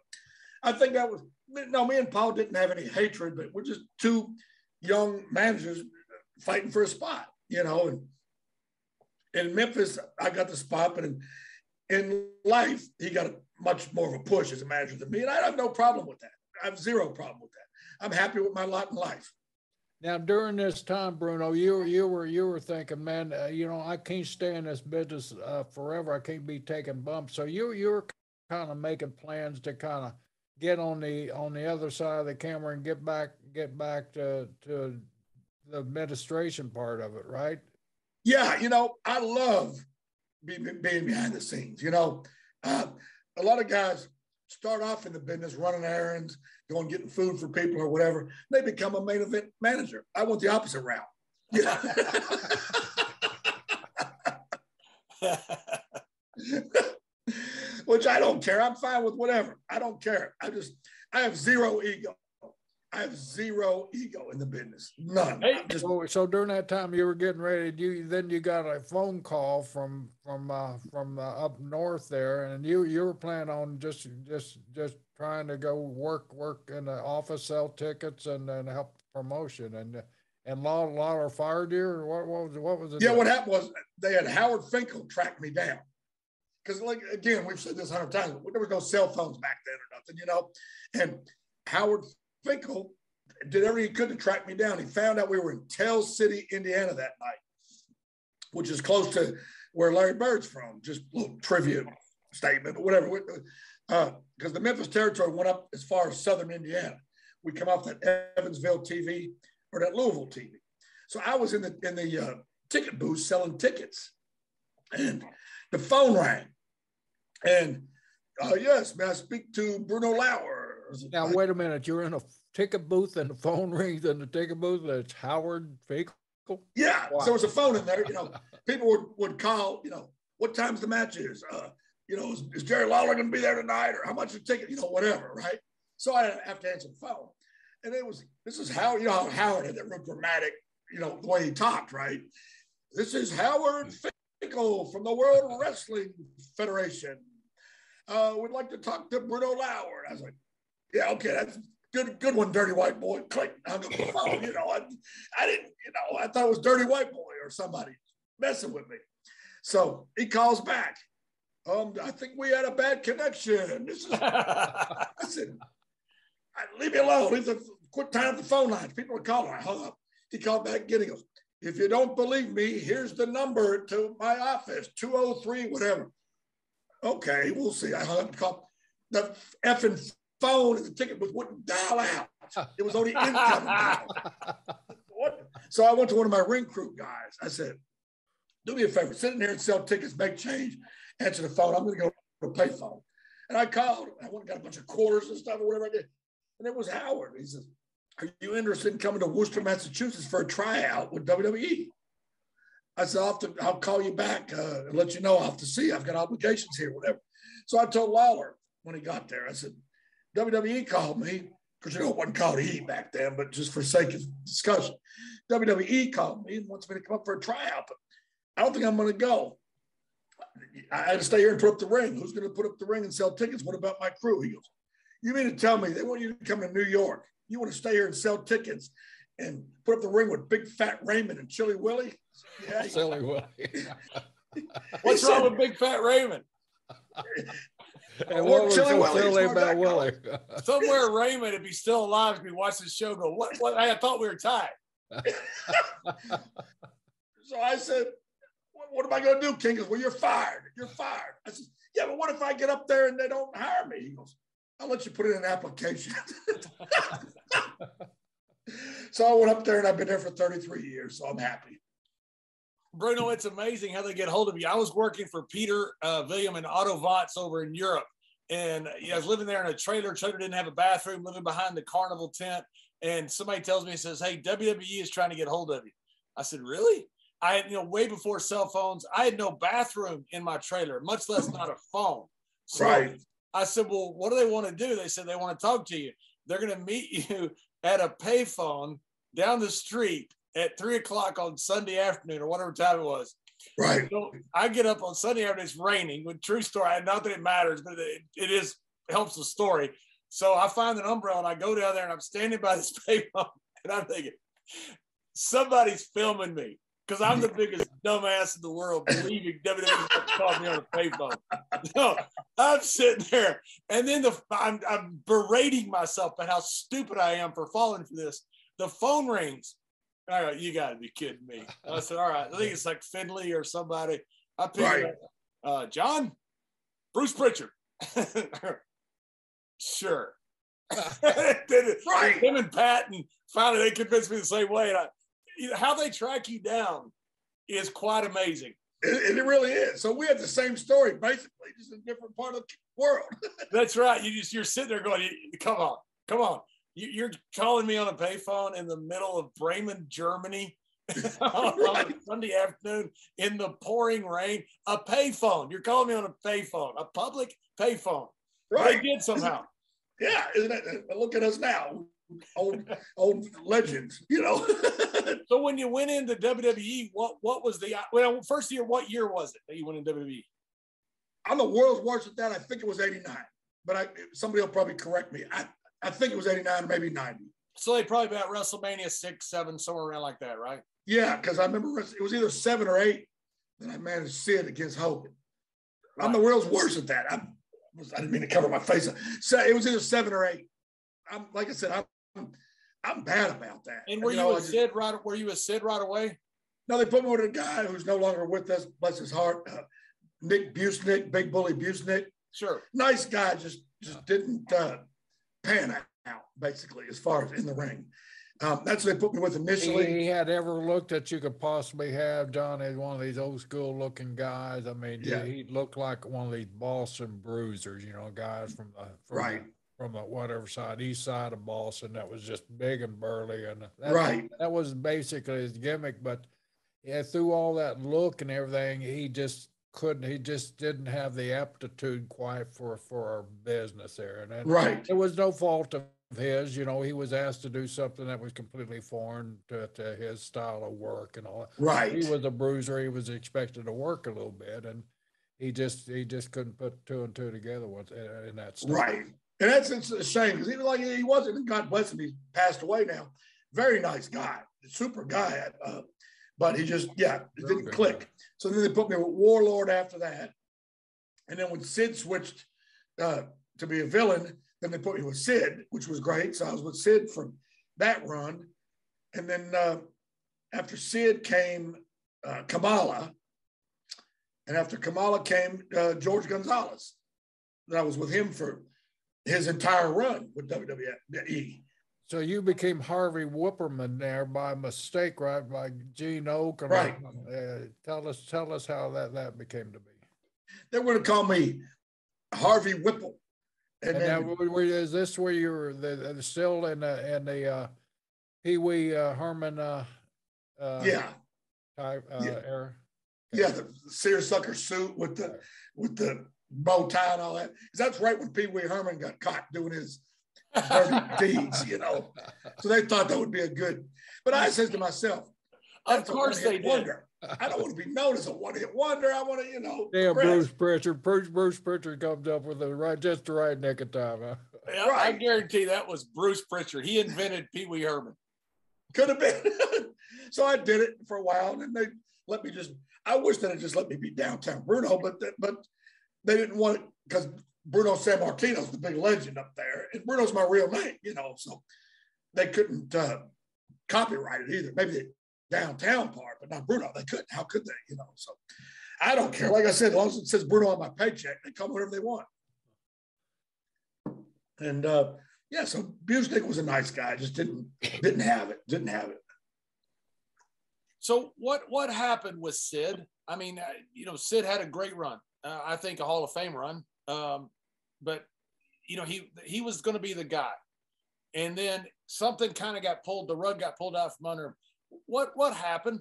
I think that was, me and Paul didn't have any hatred, but we're just two young managers fighting for a spot, And in Memphis, I got the spot, but in life, he got much more of a push as a manager than me, and I have no problem with that. I have zero problem with that. I'm happy with my lot in life. Now, during this time, Bruno, you were thinking, man, I can't stay in this business forever. I can't be taking bumps. So you were kind of making plans to kind of get on the other side of the camera and get back to the administration part of it, right? Yeah, I love being behind the scenes. A lot of guys start off in the business running errands, going getting food for people or whatever. They become a main event manager. I went the opposite route. Yeah. Which I don't care. I'm fine with whatever. I don't care. I have zero ego. I have zero ego in the business. None. Hey, so during that time you were getting ready, you got a phone call from up north there, and you were planning on just trying to go work in the office, sell tickets, and help promotion, and Lawler fired you, or what was it? Yeah, what happened was they had Howard Finkel track me down, because again, we've said this 100 times, there was no cell phones back then or nothing, and Howard Finkel did everything he could to track me down. He found out we were in Tell City, Indiana that night, which is close to where Larry Bird's from. Just a little trivia statement, but whatever. Because the Memphis territory went up as far as southern Indiana. We come off that Evansville TV or that Louisville TV. So I was in the ticket booth selling tickets, and the phone rang. And yes, may I speak to Bruno Lauer? Now, wait a minute. You're in a ticket booth and the phone rings in the ticket booth. It's Howard Finkel? Yeah. Wow. So there was a phone in there. People would call, what time's the match is? Is Jerry Lawler going to be there tonight? Or how much is the ticket? Whatever, right? So I have to answer the phone. And this is Howard. How Howard had that real dramatic, the way he talked, right? This is Howard Finkel from the World Wrestling Federation. We'd like to talk to Bruno Lauer. And I was like, yeah, okay, that's good one, dirty white boy. Click, hung up the phone. I didn't, I thought it was dirty white boy or somebody messing with me. So he calls back. I think we had a bad connection. I said, leave me alone. Quit tying up the phone lines. People are calling. I hung up. He called back again. He goes, If you don't believe me, here's the number to my office, 203, whatever. Okay, we'll see. I hung up the call. The effing phone and the ticket booth wouldn't dial out. It was only incoming dial. So I went to one of my ring crew guys. I said, do me a favor, sit in there and sell tickets, make change, answer the phone. I'm going to go to a payphone. And I called. I went and got a bunch of quarters and stuff or whatever I did. And it was Howard. He says, are you interested in coming to Worcester, Massachusetts for a tryout with WWE? I said, I'll call you back and let you know. I'll have to see. I've got obligations here, whatever. So I told Lawler when he got there, I said, WWE called me, because it wasn't called E back then, but just for sake of discussion. WWE called me and wants me to come up for a tryout, but I don't think I'm going to go. I had to stay here and put up the ring. Who's going to put up the ring and sell tickets? What about my crew? He goes, you mean to tell me they want you to come to New York? You want to stay here and sell tickets and put up the ring with Big Fat Raymond and Chili Willie? Yeah. Silly Willie. What's wrong with Big Fat Raymond? And what was so silly about Willie? Somewhere Raymond, if he's still alive, if he watch this show, go, what? I thought we were tied. So I said, what am I going to do, King? He goes, well, you're fired. You're fired. I said, yeah, but what if I get up there and they don't hire me? He goes, I'll let you put in an application. So I went up there and I've been there for 33 years. So I'm happy. Bruno, it's amazing how they get hold of you. I was working for Peter William and Otto Watts over in Europe. And I was living there in a trailer. Trailer didn't have a bathroom, living behind the carnival tent. And somebody tells me, says, hey, WWE is trying to get hold of you. I said, really? I had, way before cell phones, I had no bathroom in my trailer, much less not a phone. So right. I said, well, what do they want to do? They said they want to talk to you. They're going to meet you at a payphone down the street at 3:00 on Sunday afternoon or whatever time it was. Right. So I get up on Sunday afternoon, it's raining. With true story, not that it matters, but it helps the story. So I find an umbrella and I go down there and I'm standing by this payphone and I'm thinking, somebody's filming me because I'm the biggest dumbass in the world believing WWE called me on a payphone. No, I'm sitting there and then I'm berating myself about how stupid I am for falling for this. The phone rings. I go, you got to be kidding me. I said, all right. I think it's like Finley or somebody. I picked it up. John? Bruce Pritchard. Sure. Right. Him and Patton, finally, they convinced me the same way. And how they track you down is quite amazing. It really is. So we have the same story, basically, just in a different part of the world. That's right. You're sitting there going, come on. You're calling me on a payphone in the middle of Bremen, Germany on a Sunday afternoon in the pouring rain. A payphone. You're calling me on a payphone, a public payphone. Right. They did somehow. Yeah. Isn't it? Look at us now. Old legends, So when you went into WWE, what was first year, what year was it that you went in WWE? I'm the world's worst at that. I think it was 89, but somebody will probably correct me. I think it was 89, maybe 90. So they probably about WrestleMania 6, 7, somewhere around like that, right? Yeah, because I remember it was either 7 or 8 that I managed Sid against Hogan. Right. I'm the world's worst at that. I didn't mean to cover my face. So it was either 7 or 8. Like I said, I'm bad about that. And were you with Sid right away? No, they put me with a guy who's no longer with us, bless his heart, Nick Busnick, Big Bully Busnick. Sure. Nice guy, just didn't pan out, basically, as far as in the ring. That's what they put me with initially. He had every look that you could possibly have. John is one of these old school looking guys. I mean, yeah. He looked like one of these Boston bruisers, guys from the whatever side, east side of Boston, that was just big and burly. And that was basically his gimmick. But through all that look and everything, he just didn't have the aptitude quite for our business there. And it was no fault of his, he was asked to do something that was completely foreign to his style of work and all. Right. He was a bruiser. He was expected to work a little bit, and he just couldn't put 2 and 2 together in that stuff. Right. And it's a shame because even like he wasn't, and God bless him, he's passed away now. Very nice guy, super guy. But he just, it didn't click. So then they put me with Warlord after that. And then when Sid switched to be a villain, then they put me with Sid, which was great. So I was with Sid from that run. And then after Sid came Kamala, and after Kamala came George Gonzalez. And I was with him for his entire run with WWE. So you became Harvey Whippleman there by mistake, right? By Gene Oak. Right. Tell us how that became to be. They were going to call me Harvey Whipple. And then, now, is this where you were still in the Pee Wee Herman yeah. type era? Yeah, the seersucker suit with the bow tie and all that. That's right when Pee Wee Herman got caught doing his dirty deeds, you know. So they thought that would be a good. But I said to myself, of course they did. Wonder. I don't want to be known as a one-hit wonder. I want to, you know. Yeah, Bruce Pritchard comes up with just the right nick of time. Huh? Yeah, right. I guarantee that was Bruce Pritchard. He invented Pee Wee Herman. Could have been. So I did it for a while, and then they let me I wish they had just let me be downtown Bruno, but they didn't want it because Bruno Sammartino's the big legend up there, and Bruno's my real name, you know, so they couldn't copyright it either. Maybe the downtown part, but not Bruno. They couldn't. How could they, you know? So I don't care. Like I said, as long as it says Bruno on my paycheck, they call me whatever they want. And yeah, so Busnick was a nice guy. Just didn't have it. So what happened with Sid? I mean, you know, Sid had a great run. I think a Hall of Fame run. But you know, he was going to be the guy, and then something kind of the rug got pulled out from under him. What happened?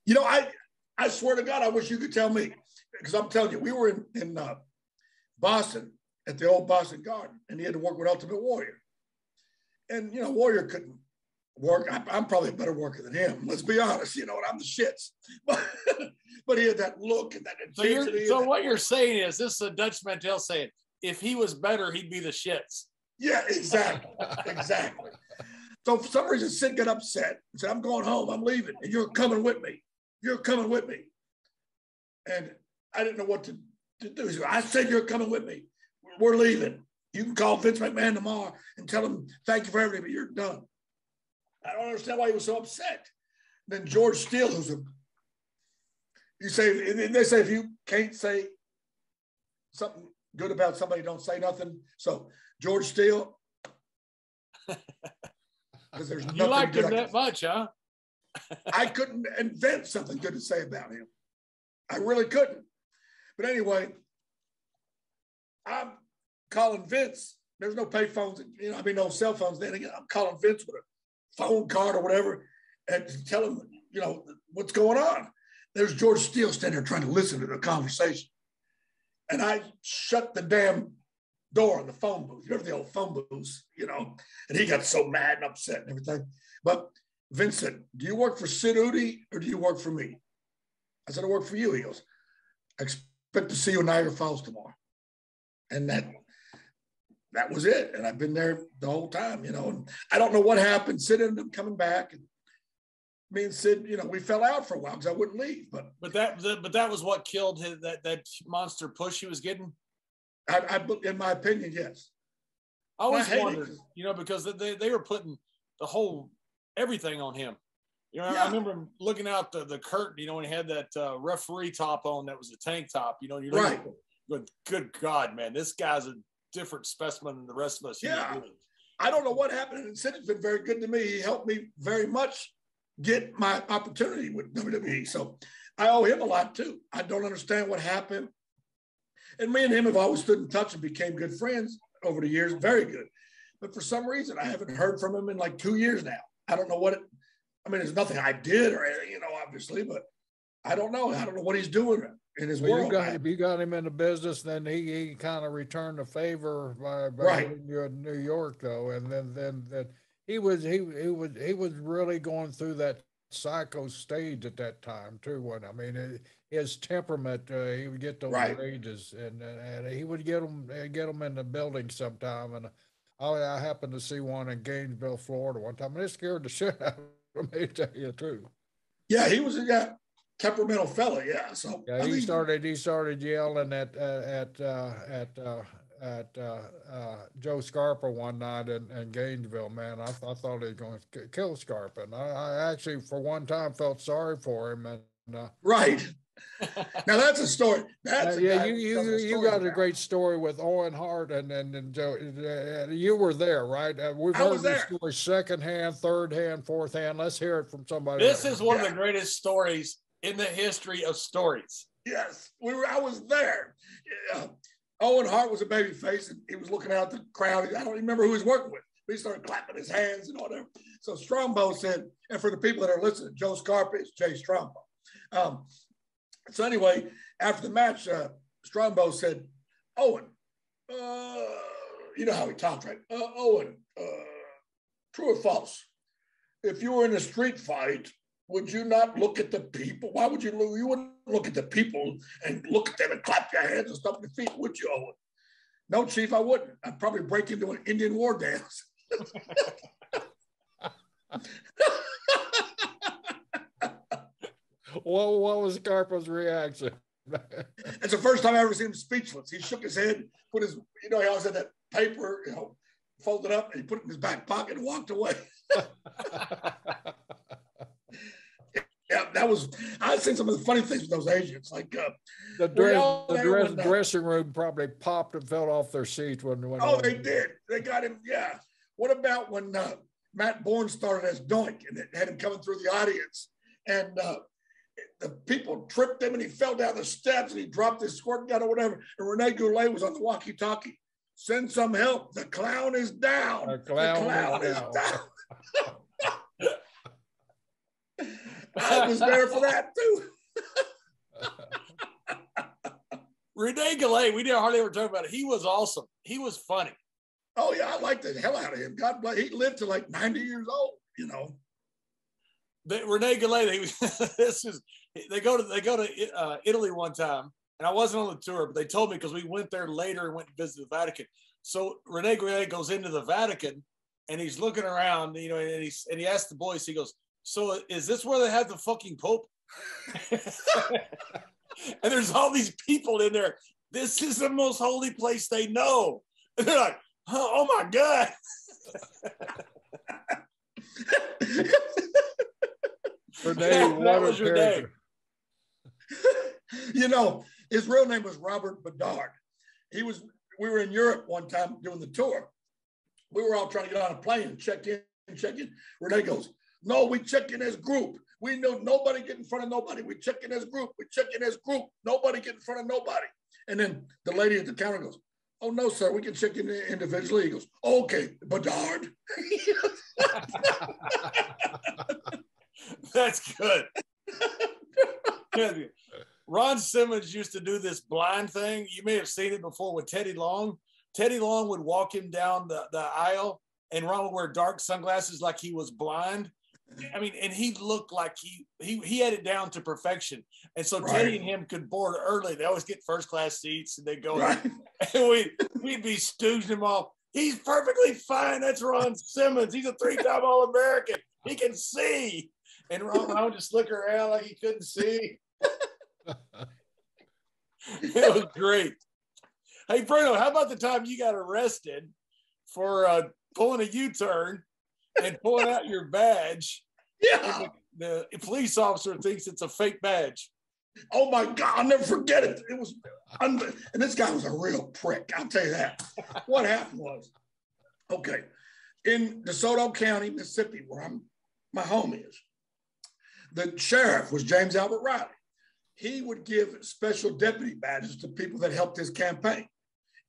You know, I swear to God, I wish you could tell me, because I'm telling you, we were in Boston at the old Boston Garden, and he had to work with Ultimate Warrior, and you know, Warrior couldn't work. I'm probably a better worker than him. Let's be honest. You know, and I'm the shits, but he had that look and that intensity. So what you're saying is, this is a Dutch Mantel saying, if he was better, he'd be the shits. Yeah, exactly. So for some reason, Sid got upset and said, I'm going home. I'm leaving. And you're coming with me. And I didn't know what to do. He said, I said, you're coming with me. We're leaving. You can call Vince McMahon tomorrow and tell him, thank you for everything, but you're done. I don't understand why he was so upset. Then George Steele, they say if you can't say something good about somebody, don't say nothing. So George Steele, because there's nothing. You liked him that much, huh? I couldn't invent something good to say about him. I really couldn't. But anyway, I'm calling Vince. There's no pay phones, you know, no cell phones then. Again, I'm calling Vince with a phone card or whatever and tell him, you know, what's going on. There's George Steele standing there trying to listen to the conversation. And I shut the damn door on the phone booth. You know, the old phone booths, you know, and he got so mad and upset and everything. But Vince said, do you work for Sid Udy or do you work for me? I said, I work for you. He goes, I expect to see you in Niagara Falls tomorrow. And that was it. And I've been there the whole time, you know, and I don't know what happened. Sid ended up coming back, and me and Sid, you know, we fell out for a while because I wouldn't leave. But that was what killed that monster push he was getting. I in my opinion, yes. I always wondered, you know, because they were putting the whole everything on him. You know, yeah. I remember him looking out the curtain, you know, when he had that referee top on that was a tank top, you know, and you're right. Like, good God, man, this guy's a different specimen than the rest of us. Yeah. I don't know what happened. And Sid's been very good to me. He helped me very much get my opportunity with WWE. So I owe him a lot too. I don't understand what happened. And me and him have always stood in touch and became good friends over the years. Very good. But for some reason, I haven't heard from him in like 2 years now. I don't know what there's nothing I did or anything, you know, obviously, but I don't know. I don't know what he's doing in his world. You got him in the business, then he kind of returned the favor by right. putting you in New York, though, and then he was really going through that psycho stage at that time too. His temperament, he would get those right. rages, and he would get them in the building sometime. And I happened to see one in Gainesville, Florida, one time, and it scared the shit out of me, to tell you the truth. Yeah, he was a temperamental fella. Yeah, so yeah, he started yelling at Joe Scarpa one night in Gainesville. Man, I thought he was going to kill Scarpa, and I actually for one time felt sorry for him. And right. Now that's a story. That's a yeah, guy you got a great story with Owen Hart and Joe. You were there, right? We've heard this story secondhand, third hand, fourth hand. Let's hear it from somebody. This is one of the greatest stories in the history of stories. Yes, I was there. Owen Hart was a baby face, and he was looking out the crowd. I don't remember who he was working with, but he started clapping his hands and whatever. So Strombo said, and for the people that are listening, Joe Scarpa is Jay Strombo. So anyway, after the match, Strombo said, Owen, you know how he talked, right? Owen, true or false? If you were in a street fight, would you not look at the people? Why would you wouldn't look at the people and look at them and clap your hands and stomp your feet, would you, Owen? No, Chief, I wouldn't. I'd probably break into an Indian war dance. What was Scarpa's reaction? It's the first time I ever seen him speechless. He shook his head, put his, he always had that paper, folded up, and he put it in his back pocket and walked away. Yeah, I've seen some of the funny things with those agents. Like the dressing room probably popped and fell off their seats when they did. They got him, yeah. What about when Matt Bourne started as Doink and it had him coming through the audience and the people tripped him and he fell down the steps and he dropped his squirt gun or whatever. And Rene Goulet was on the walkie-talkie. Send some help. The clown is down. The clown is down. I was there for that too. Rene Goulet, we didn't hardly ever talk about it. He was awesome. He was funny. Oh yeah, I liked the hell out of him. God bless. He lived to like 90 years old. Rene Goulet, they go to Italy one time, and I wasn't on the tour, but they told me because we went there later and went to visit the Vatican. So Rene Goulet goes into the Vatican, and he's looking around, and he asks the boys, he goes, "So is this where they have the fucking Pope?" And there's all these people in there. This is the most holy place they know. And they're like, oh my God. That was your name. His real name was Robert Bedard. We were in Europe one time doing the tour. We were all trying to get on a plane and check in. Rene goes, "No, we check in as group. We know nobody get in front of nobody. We check in as group. We check in as group. Nobody get in front of nobody." And then the lady at the counter goes, "Oh, no, sir, we can check in individually." He goes, "Okay, Bedard." That's good. Ron Simmons used to do this blind thing. You may have seen it before with Teddy Long. Teddy Long would walk him down the aisle, and Ron would wear dark sunglasses like he was blind. I mean, and he looked like he had it down to perfection. And so right. Teddy and him could board early. They always get first class seats, and they go, right. And we'd be stooging him off. He's perfectly fine. That's Ron Simmons. He's a 3-time All-American. He can see. And Ron would just look around like he couldn't see. It was great. Hey, Bruno, how about the time you got arrested for pulling a U-turn and pulling out your badge? Yeah. The police officer thinks it's a fake badge. Oh my God, I'll never forget it. It was, and this guy was a real prick. I'll tell you that. What happened was, okay, in DeSoto County, Mississippi, where my home is, the sheriff was James Albert Riley. He would give special deputy badges to people that helped his campaign.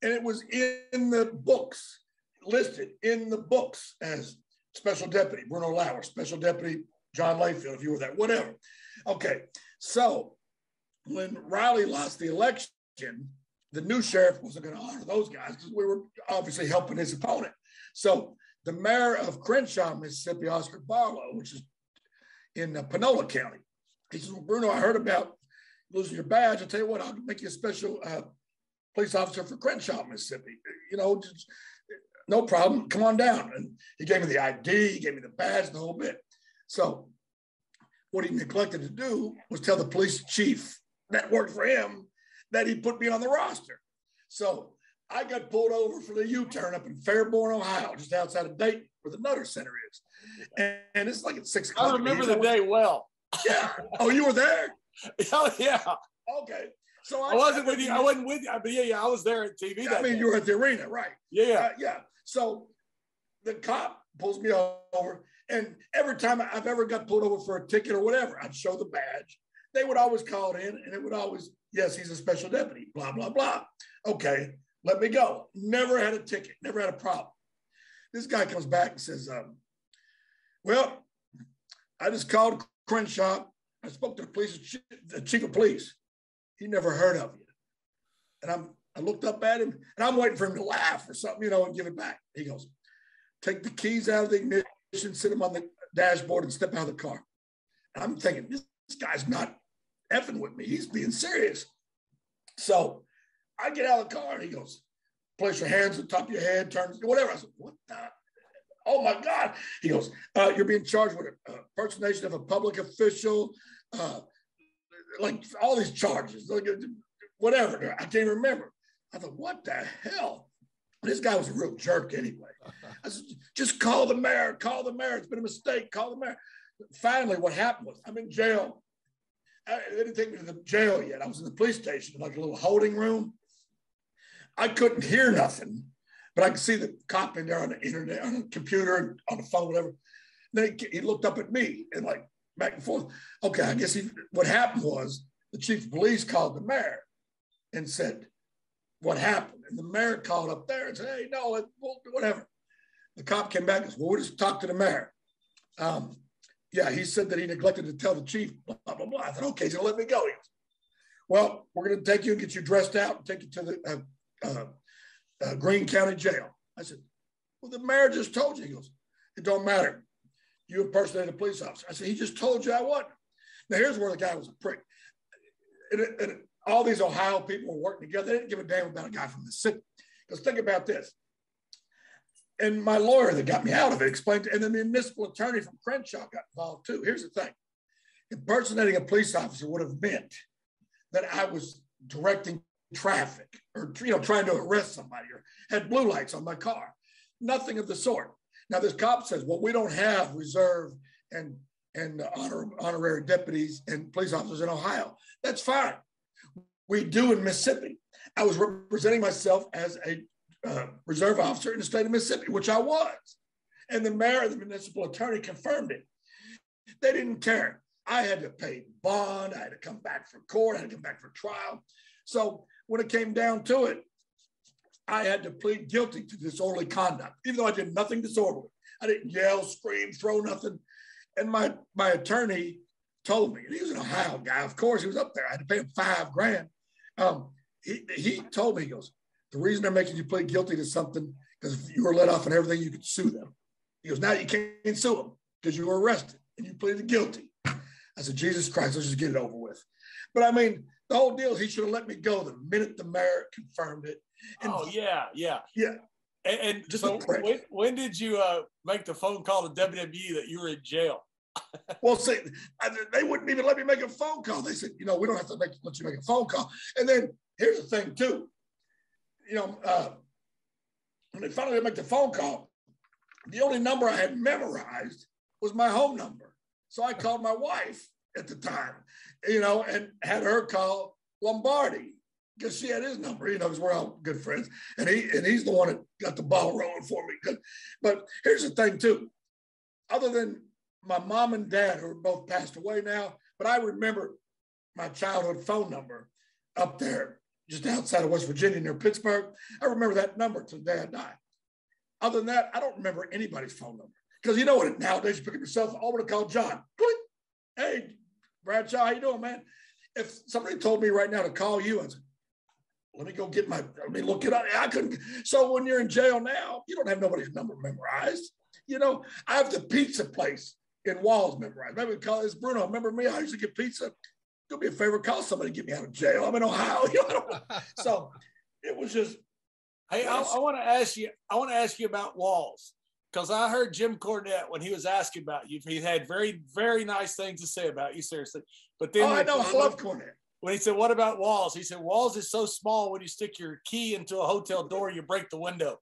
And it was in the books, listed in the books as special deputy Bruno Lauer, special deputy John Layfield, if you were there, whatever. Okay, so when Riley lost the election, the new sheriff wasn't going to honor those guys because we were obviously helping his opponent. So the mayor of Crenshaw, Mississippi, Oscar Barlow, which is in Panola County, he says, "Well, Bruno, I heard about losing your badge. I'll tell you what, I'll make you a special police officer for Crenshaw, Mississippi. Just, no problem. Come on down." And he gave me the ID, he gave me the badge, the whole bit. So what he neglected to do was tell the police chief that worked for him that he put me on the roster. So I got pulled over for the U-turn up in Fairborn, Ohio, just outside of Dayton, where the Nutter Center is. And it's like at 6 o'clock. I remember the day well. Yeah. Oh, you were there? Oh, yeah. Okay. So I wasn't with you. I wasn't with you. But yeah, I was there at TV. I mean, you were at the arena, right? Yeah. Yeah. So the cop pulls me over, and every time I've ever got pulled over for a ticket or whatever, I'd show the badge. They would always call it in, and it would always, yes, he's a special deputy, blah, blah, blah. Okay, let me go. Never had a ticket, never had a problem. This guy comes back and says, well, I just called Crenshaw. I spoke to the chief of police. He never heard of you. And I looked up at him, and I'm waiting for him to laugh or something, and give it back. He goes, take the keys out of the ignition, sit them on the dashboard, and step out of the car. And I'm thinking, this guy's not effing with me. He's being serious. So I get out of the car, and he goes, place your hands on top of your head, turn, whatever. I said, what the? Oh, my God. He goes, you're being charged with impersonation of a public official, like all these charges, like, whatever. I can't remember. I thought, what the hell? This guy was a real jerk anyway. I said, just call the mayor. Call the mayor. It's been a mistake. Call the mayor. Finally, what happened was I'm in jail. They didn't take me to the jail yet. I was in the police station, like a little holding room. I couldn't hear nothing, but I could see the cop in there on the internet, on the computer, on the phone, whatever. Then he looked up at me and like back and forth. Okay, I guess what happened was the chief of police called the mayor and said, what happened? And the mayor called up there and said, hey, no, whatever. The cop came back and said, well, we'll just talk to the mayor. Yeah, he said that he neglected to tell the chief, blah, blah, blah. I thought, okay, he's gonna let me go. He goes, well, we're gonna take you and get you dressed out and take you to the Greene County Jail. I said, well, the mayor just told you. He goes, it don't matter. You impersonated a police officer. I said, he just told you I wasn't. Now, here's where the guy was a prick. And all these Ohio people were working together. They didn't give a damn about a guy from Mississippi. Because think about this. And my lawyer that got me out of it explained, and the municipal attorney from Crenshaw got involved too. Here's the thing. Impersonating a police officer would have meant that I was directing traffic or, trying to arrest somebody or had blue lights on my car. Nothing of the sort. Now, this cop says, well, we don't have reserve and honorary deputies and police officers in Ohio. That's fine. We do in Mississippi. I was representing myself as a reserve officer in the state of Mississippi, which I was. And the mayor and the municipal attorney confirmed it. They didn't care. I had to pay bond. I had to come back for court. I had to come back for trial. So when it came down to it, I had to plead guilty to disorderly conduct, even though I did nothing disorderly. I didn't yell, scream, throw nothing. And my attorney told me, and he was an Ohio guy. Of course, he was up there. I had to pay him $5,000. He told me, he goes, the reason they're making you plead guilty to something, because if you were let off and everything, you could sue them. He goes, now you can't sue them because you were arrested and you pleaded guilty. I said, Jesus Christ, let's just get it over with. But I mean, the whole deal is he should have let me go the minute the mayor confirmed it. And yeah. And just so when did you make the phone call to WWE that you were in jail? Well, see, they wouldn't even let me make a phone call. They said, we don't have to let you make a phone call. And then here's the thing too. When they finally make the phone call, the only number I had memorized was my home number. So I called my wife at the time, and had her call Lombardi because she had his number, because we're all good friends. And he's the one that got the ball rolling for me. But here's the thing too, other than my mom and dad, who are both passed away now, but I remember my childhood phone number up there just outside of West Virginia near Pittsburgh. I remember that number till the day I died. Other than that, I don't remember anybody's phone number. Because you know what, nowadays you pick up your cell phone, I'm gonna call John. Click. Hey, Bradshaw, how you doing, man? If somebody told me right now to call you, I'd say, let me look it up. I couldn't. So when you're in jail now, you don't have nobody's number memorized. I have the pizza place in Walls memorized. Maybe we call this Bruno. Remember me? I used to get pizza. Do me a favor, call somebody to get me out of jail. I'm in Ohio. So it was just. Hey, I want to ask you about Walls, because I heard Jim Cornette when he was asking about you. He had very, very nice things to say about you, seriously. But then I know. I love Cornette. when he said, "What about Walls?" He said, "Walls is so small. When you stick your key into a hotel door, you break the window."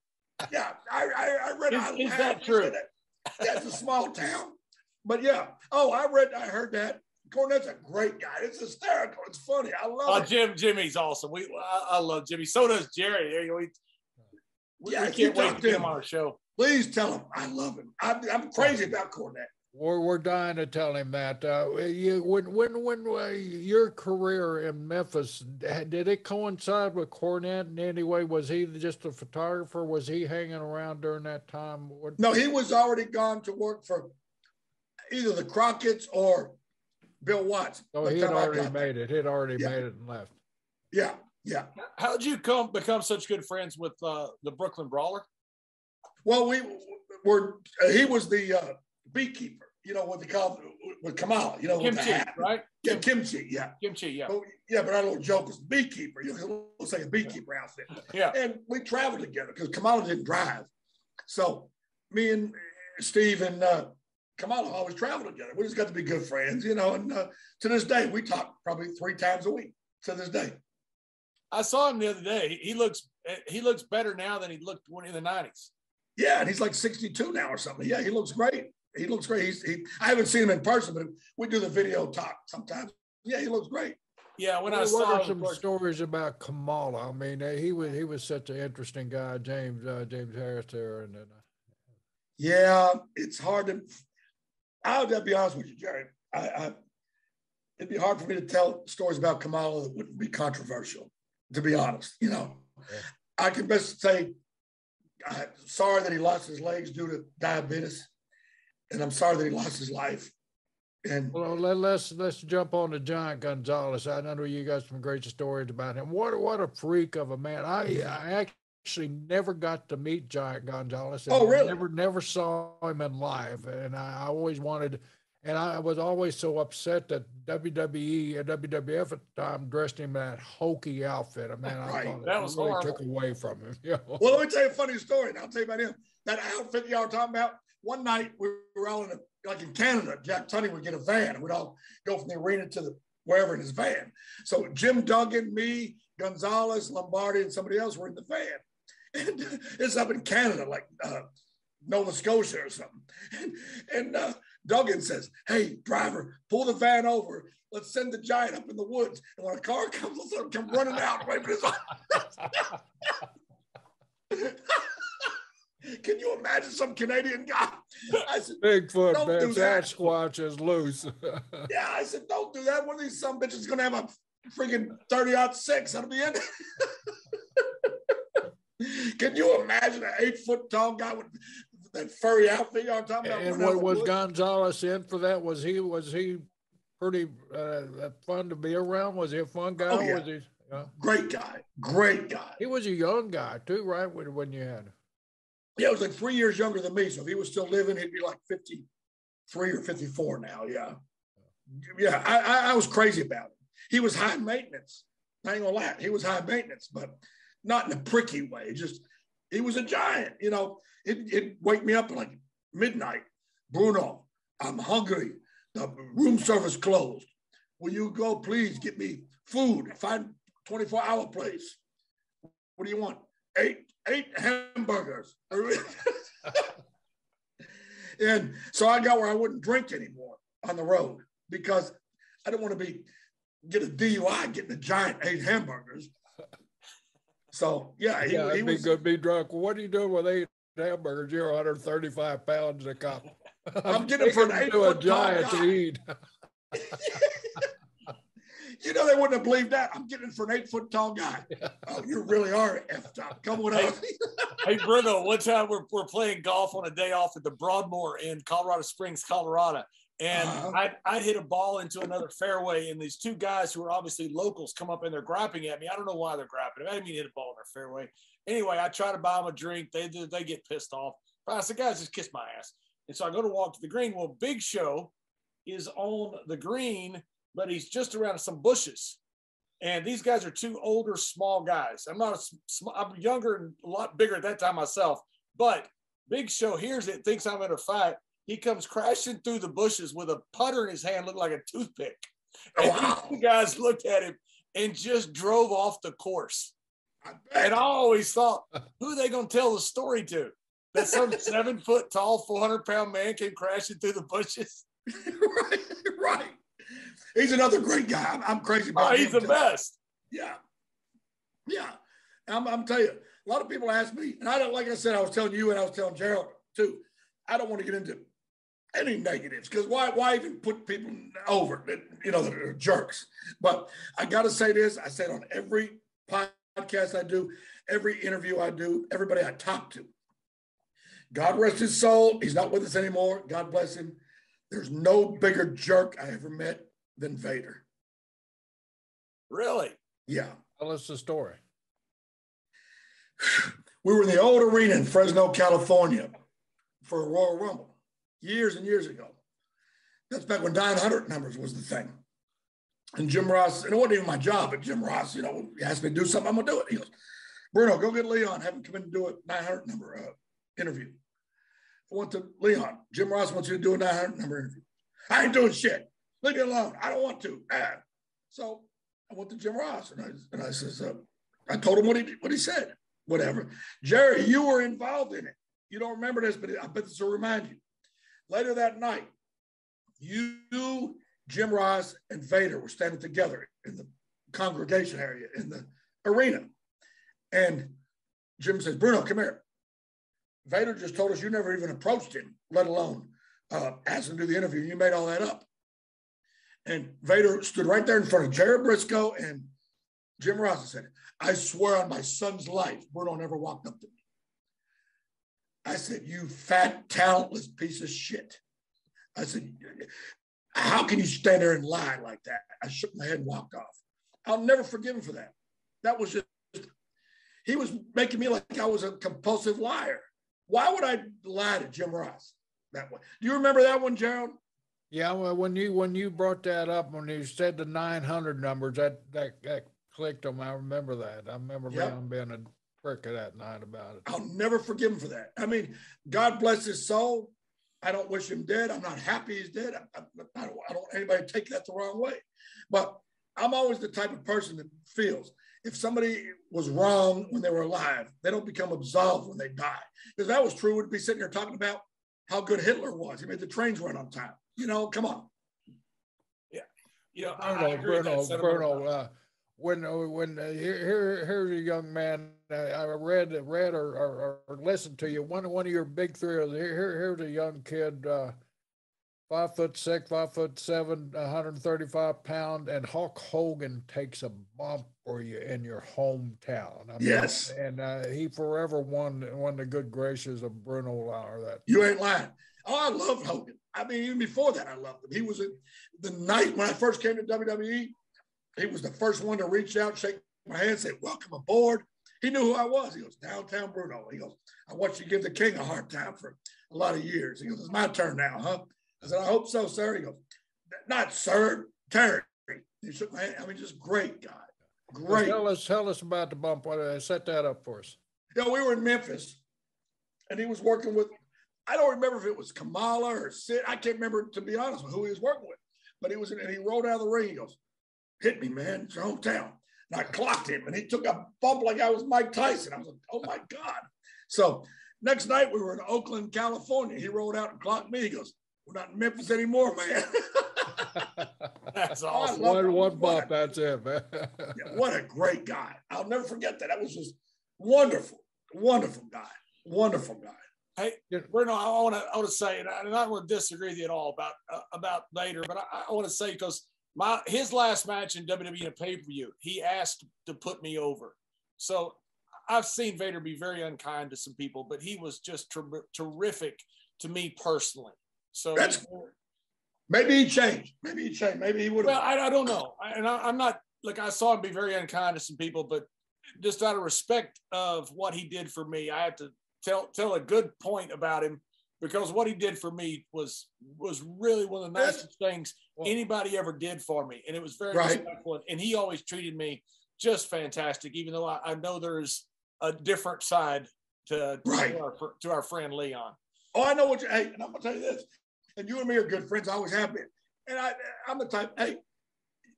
Yeah, I read. Is that true? Yeah, it's a small town, but yeah. Oh, I heard that. Cornette's a great guy. It's hysterical. It's funny. I love it. Jimmy's awesome. I love Jimmy. So does Jerry. We can't wait to get him on our show. Please tell him I love him. I'm crazy about Cornette. We're dying to tell him that. When your career in Memphis, did it coincide with Cornette in any way? Was he just a photographer? Was he hanging around during that time? No, he was already gone to work for either the Crockett's or Bill Watts. Oh, he had already made it. He'd already made it and left. Yeah, yeah. How did you become such good friends with the Brooklyn Brawler? Well, he was the beekeeper, what they call with Kamala, Kimchi, right? Yeah, kimchi, yeah. Kimchi, yeah. But our little joke was beekeeper. It looks like a beekeeper outfit. Yeah. And we traveled together because Kamala didn't drive. So me and Steve and Kamala always traveled together. We just got to be good friends, and to this day, we talk probably 3 times a week to this day. I saw him the other day. He looks better now than he looked in the 90s. Yeah, and he's like 62 now or something. Yeah, he looks great. He looks great. I haven't seen him in person, but we do the video talk sometimes. Yeah, he looks great. Yeah, what are some stories about Kamala? I mean, he was such an interesting guy, James Harris there, and yeah, it's hard to. I'll be honest with you, Jerry. It'd be hard for me to tell stories about Kamala that wouldn't be controversial. To be honest, Yeah. I can best say, I'm sorry that he lost his legs due to diabetes, and I'm sorry that he lost his life. And well, let's jump on to Giant Gonzalez. I know you got some great stories about him. What a freak of a man! I actually never got to meet Giant Gonzalez. Oh, really? Never saw him in live, and I always wanted. And I was always so upset that WWE and WWF at the time dressed him in that hokey outfit. I thought that was really horrible. Took away from him. Well, let me tell you a funny story. And I'll tell you about him. That outfit y'all were talking about. One night we were all in Canada. Jack Tunney would get a van, and we'd all go from the arena to wherever in his van. So Jim Duggan, me, Gonzalez, Lombardi, and somebody else were in the van. And it's up in Canada, like Nova Scotia or something. And Duggan says, "Hey, driver, pull the van over. Let's send the Giant up in the woods. And when a car comes, let's let him come running out." Waving his arms. Can you imagine some Canadian guy? I said, Bigfoot, man, Sasquatch is loose. Yeah, I said, don't do that. One of these some bitches is going to have a freaking 30-06. That'll be it. Can you imagine an 8-foot tall guy with that furry outfit y'all talking about? And what was Gonzalez in for that? Was he pretty fun to be around? Was he a fun guy? Oh, yeah. Was he, Great guy. He was a young guy too, right? When you had him. Yeah, it was like 3 years younger than me. So if he was still living, he'd be like 53 or 54 now. Yeah. Yeah, I was crazy about him. He was high maintenance. I ain't gonna lie. He was high maintenance, but not in a pricky way. Just, he was a giant. It'd wake me up at like midnight. "Bruno, I'm hungry. The room service closed. Will you go please get me food? Find 24-hour place. What do you want? Eight hamburgers." And so I got where I wouldn't drink anymore on the road because I didn't want to get a DUI getting a Giant 8 hamburgers. So yeah, he was good. Be drunk. Well, what are you doing with 8 hamburgers? You're 135 pounds a cup. I'm getting for an 8-foot Giant to eat. They wouldn't have believed that. I'm getting it for an 8-foot tall guy. Oh, you really are effed up. Come on up. Hey, Bruno, one time we're playing golf on a day off at the Broadmoor in Colorado Springs, Colorado. And I hit a ball into another fairway, and these 2 guys who are obviously locals come up and they're grappling at me. I don't know why they're grappling. I didn't mean to hit a ball in their fairway. Anyway, I try to buy them a drink. They get pissed off. But I said, "Guys, just kiss my ass." And so I go to walk to the green. Well, Big Show is on the green, but he's just around some bushes. And these guys are 2 older, small guys. I'm younger and a lot bigger at that time myself. But Big Show hears it, thinks I'm in a fight. He comes crashing through the bushes with a putter in his hand, looking like a toothpick. And these 2 guys looked at him, and just drove off the course. And I always thought, who are they going to tell the story to? That some 7 foot tall, 400-pound man came crashing through the bushes. Right. He's another great guy. I'm crazy about him. He's the best. Yeah. I'm telling you, a lot of people ask me, and I don't, like I said, I was telling you and I was telling Gerald too, I don't want to get into any negatives because why even put people over that, that are jerks. But I got to say this, I said on every podcast I do, every interview I do, everybody I talk to, God rest his soul. He's not with us anymore. God bless him. There's no bigger jerk I ever met than Vader. Really? Yeah. Tell us the story. We were in the old arena in Fresno, California for a Royal Rumble years and years ago. That's back when 900 numbers was the thing. And Jim Ross, and it wasn't even my job, but Jim Ross, he asked me to do something, I'm going to do it. He goes, Bruno, go get Leon, have him come in and do a 900 number interview. I went to Leon. Jim Ross wants you to do a 900 number interview. I ain't doing shit. Leave me alone. I don't want to. So I went to Jim Ross and I says, I told him what he said. Whatever. Jerry, you were involved in it. You don't remember this, but I bet this will remind you. Later that night, you, Jim Ross, and Vader were standing together in the congregation area in the arena. And Jim says, Bruno, come here. Vader just told us you never even approached him, let alone asked him to do the interview. You made all that up. And Vader stood right there in front of Jared Briscoe and Jim Ross and said, I swear on my son's life, Bruno never walked up to me. I said, you fat, talentless piece of shit. I said, how can you stand there and lie like that? I shook my head and walked off. I'll never forgive him for that. That was just, he was making me like I was a compulsive liar. Why would I lie to Jim Ross that way? Do you remember that one, Gerald? Yeah, well, when you brought that up, when you said the 900 numbers, that clicked on me. I remember that. I remember Leon being a prick of that night about it. I'll never forgive him for that. I mean, God bless his soul. I don't wish him dead. I'm not happy he's dead. I don't want anybody to take that the wrong way. But I'm always the type of person that feels if somebody was wrong when they were alive, they don't become absolved when they die. Because that was true. We'd be sitting here talking about how good Hitler was. He made the trains run on time. Come on. Yeah. Bruno, here's a young man. I read or listened to you. One of your big three. Here's a young kid, 5'6", 5'7", 135 pounds, and Hulk Hogan takes a bump for you in your hometown. Yes, and he forever won the good graces of Bruno or that. You ain't lying. Oh, I loved Hogan. I mean, even before that, I loved him. He was the night when I first came to WWE. He was the first one to reach out, shake my hand, say, welcome aboard. He knew who I was. He goes, Downtown Bruno. He goes, I want you to give the king a hard time for a lot of years. He goes, it's my turn now, huh? I said, I hope so, sir. He goes, not sir, Terry. He shook my hand. I mean, just great guy. Great. Well, tell us about the bump. Set that up for us. We were in Memphis, and he was working with, I don't remember if it was Kamala or Sid. I can't remember, to be honest, with who he was working with. But and he rolled out of the ring. He goes, hit me, man. It's your hometown. And I clocked him, and he took a bump like I was Mike Tyson. I was like, oh, my God. So next night, we were in Oakland, California. He rolled out and clocked me. He goes, we're not in Memphis anymore, man. That's awesome. One bump, that's it, man. What a great guy. I'll never forget that. That was just wonderful, wonderful guy. Wonderful guy. Hey, Bruno, I want to say, and I don't want to disagree with you at all about Vader, but I want to say, because his last match in WWE in a pay-per-view, he asked to put me over. So I've seen Vader be very unkind to some people, but he was just terrific to me personally. So maybe he changed. Maybe he would have. Well, I don't know. I'm not, like, I saw him be very unkind to some people, but just out of respect of what he did for me, I have to tell a good point about him, because what he did for me was really one of the nicest things anybody ever did for me. And it was very respectful. And he always treated me just fantastic, even though I know there's a different side to our friend Leon. Oh, I know what and I'm going to tell you this. And you and me are good friends. I always have been. And I'm the type, hey,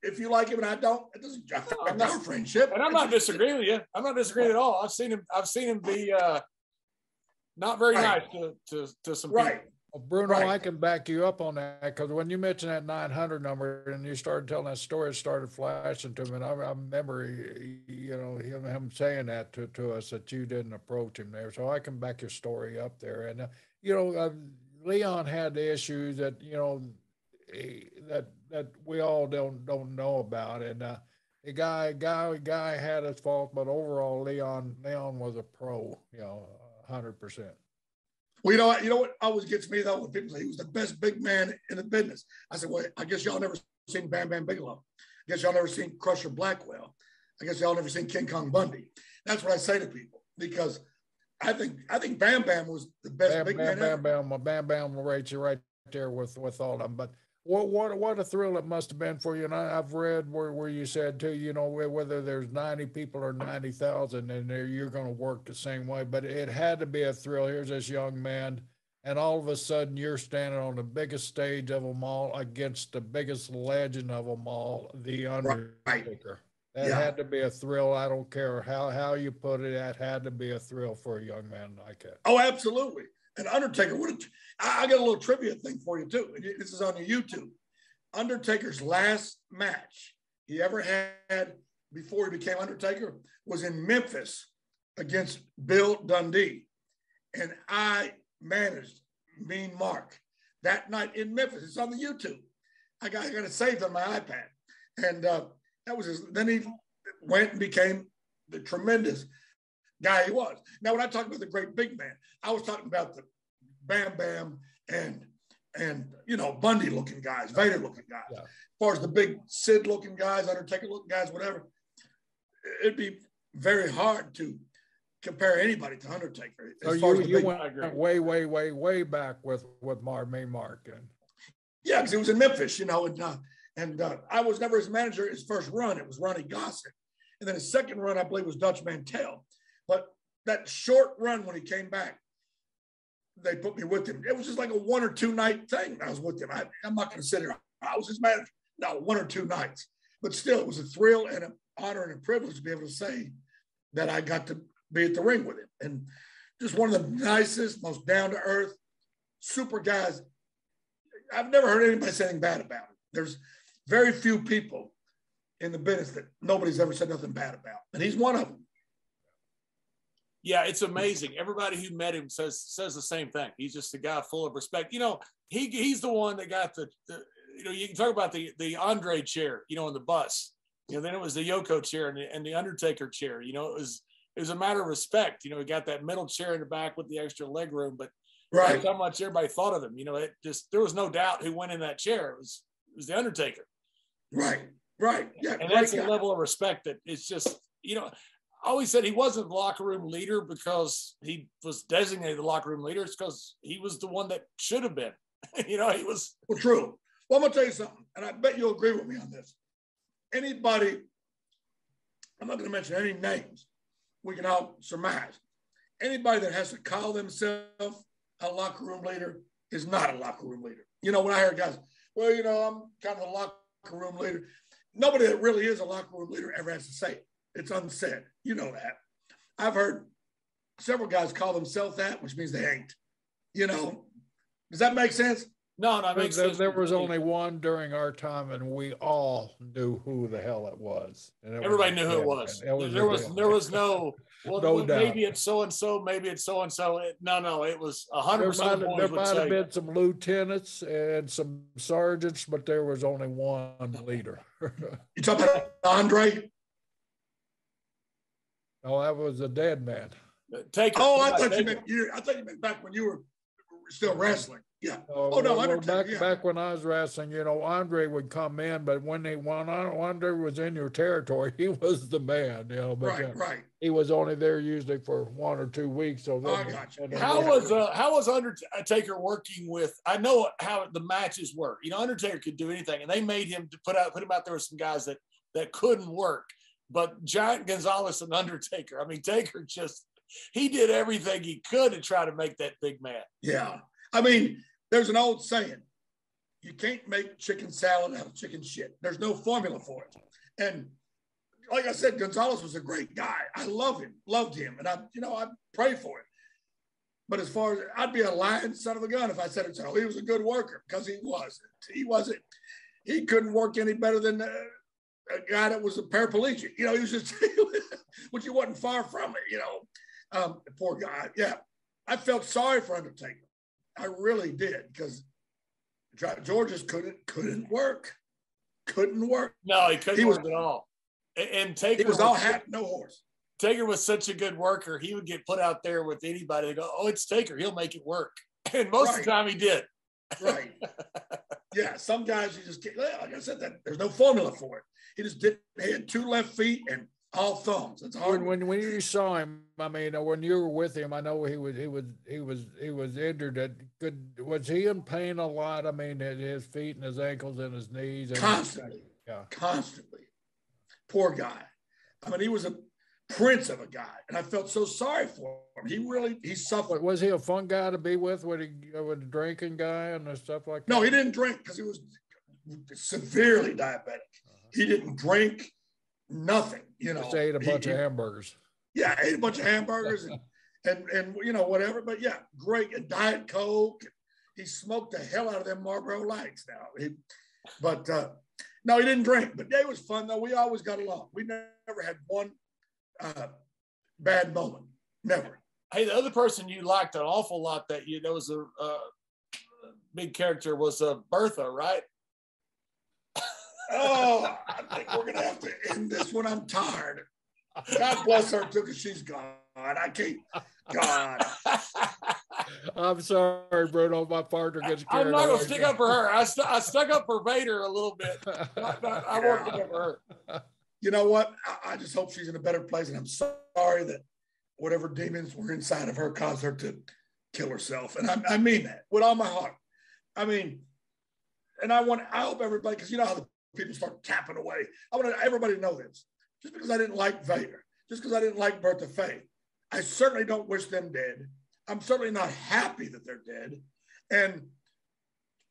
if you like him and I don't, it doesn't affect our friendship. And I'm not disagreeing with you. I'm not disagreeing at all. I've seen him be not very nice to some people. Well, Bruno, I can back you up on that, because when you mentioned that 900 number and you started telling that story, it started flashing to me. And I remember, him saying that to us, that you didn't approach him there. So I can back your story up there. And, Leon had the issues that, that we all don't know about. And the guy had his fault, but overall, Leon was a pro, 100%. Well, you know what always gets me though when people say he was the best big man in the business. I said, well, I guess y'all never seen Bam Bam Bigelow. I guess y'all never seen Crusher Blackwell. I guess y'all never seen King Kong Bundy. That's what I say to people, because I think Bam Bam was the best big man ever. Bam Bam will rate you right there with all of them. But what a thrill it must have been for you. And I've read where you said too, whether there's 90 people or 90,000 in there, you're going to work the same way. But it had to be a thrill. Here's this young man, and all of a sudden you're standing on the biggest stage of them all against the biggest legend of them all, The Undertaker. Right. That had to be a thrill. I don't care how you put it. That had to be a thrill for a young man like that. Oh, absolutely. And Undertaker, I got a little trivia thing for you too. This is on your YouTube. Undertaker's last match he ever had before he became Undertaker was in Memphis against Bill Dundee. And I managed Mean Mark that night in Memphis. It's on the YouTube. I got it saved on my iPad. And that was then he went and became the tremendous guy he was. Now, when I talk about the great big man, I was talking about the Bam Bam and Bundy looking guys, Vader looking guys. Yeah. As far as the big Sid looking guys, Undertaker looking guys, whatever, it'd be very hard to compare anybody to Undertaker. So you went way back with Mean Mark. Yeah, because he was in Memphis, and I was never his manager. His first run, it was Ronnie Gossett. And then his second run, I believe, was Dutch Mantell. But that short run when he came back, they put me with him. It was just like a 1 or 2 night thing. I was with him. I'm not going to sit here. I was his manager. No, 1 or 2 nights. But still, it was a thrill and an honor and a privilege to be able to say that I got to be at the ring with him. And just one of the nicest, most down-to-earth, super guys. I've never heard anybody say anything bad about him. There's very few people in the business that nobody's ever said nothing bad about. And he's one of them. Yeah, it's amazing. Everybody who met him says the same thing. He's just a guy full of respect. He's the one that got you can talk about the Andre chair, in the bus. Then it was the Yoko chair and the Undertaker chair. It was a matter of respect. He got that middle chair in the back with the extra leg room, but that's how much everybody thought of him. There was no doubt who went in that chair. It was the Undertaker. Right. Yeah. And that's a level of respect that it's just, I always said he wasn't the locker room leader because he was designated the locker room leader. It's because he was the one that should have been. He was. Well, true. Well, I'm going to tell you something, and I bet you'll agree with me on this. Anybody, I'm not going to mention any names, we can all surmise. Anybody that has to call themselves a locker room leader is not a locker room leader. When I hear guys, well, I'm kind of a locker room leader. Nobody that really is a locker room leader ever has to say it. It's unsaid. You know that. I've heard several guys call themselves that, which means they ain't. Does that make sense? No, it makes sense. There was only one during our time, and we all knew who the hell it was. Everybody knew who it was. There was no. Well, no doubt. Maybe it's so and so. Maybe it's so and so. No, it was 100%. There might have been some lieutenants and some sergeants, but there was only one leader. You talking about Andre? No, that was a dead man. I thought you meant back when you were still wrestling. Yeah. Back when I was wrestling, Andre would come in, but when Andre was in your territory, he was the man. But right. He was only there usually for 1 or 2 weeks. So I got you. How was Undertaker working with? I know how the matches were. Undertaker could do anything, and they made him to put him out there with some guys that couldn't work. But Giant Gonzalez and Undertaker, Taker he did everything he could to try to make that big man. Yeah. There's an old saying, you can't make chicken salad out of chicken shit. There's no formula for it. And like I said, Gonzalez was a great guy. I loved him. And I pray for him. But as far as I'd be a lying son of a gun if I said it so. He was a good worker because he wasn't. He couldn't work any better than a guy that was a paraplegic. He was just, which he wasn't far from it, poor guy. Yeah. I felt sorry for Undertaker. I really did because George just couldn't work. Couldn't work. No, he couldn't work at all. And Taker he was all hat, no horse. Taker was such a good worker. He would get put out there with anybody. They go, "Oh, it's Taker. He'll make it work." And most of the time, he did. Right. Yeah. Some guys, you just get, like I said, that there's no formula for it. He just did. He had 2 left feet and all thumbs. It's hard. When you saw him, I mean, when you were with him, I know he was injured. Was he in pain a lot? I mean, his feet and his ankles and his knees. Constantly. Constantly. Poor guy. I mean, he was a prince of a guy, and I felt so sorry for him. He suffered. Was he a fun guy to be with? Was a drinking guy and stuff like that? No, he didn't drink because he was severely diabetic. He didn't drink, nothing. Just ate a bunch of hamburgers. Yeah, ate a bunch of hamburgers and whatever. But yeah, great. And Diet Coke. He smoked the hell out of them Marlboro Lights now. No, he didn't drink. But yeah, it was fun though. We always got along. We never had one bad moment. Never. Hey, the other person you liked an awful lot that was a big character was Bertha, right? Oh, I think we're gonna have to end this when I'm tired. God bless her too, because she's gone. I can't. God. I'm sorry, Bruno. My partner gets carried I'm not away. gonna stick up for her. I stuck up for Vader a little bit. I won't stick up for her. You know what? I just hope she's in a better place, and I'm sorry that whatever demons were inside of her caused her to kill herself. And I mean that with all my heart. I mean, and I hope everybody, because you know how the people start tapping away. I want everybody to know this. Just because I didn't like Vader, just because I didn't like Bertha Faye, I certainly don't wish them dead. I'm certainly not happy that they're dead. And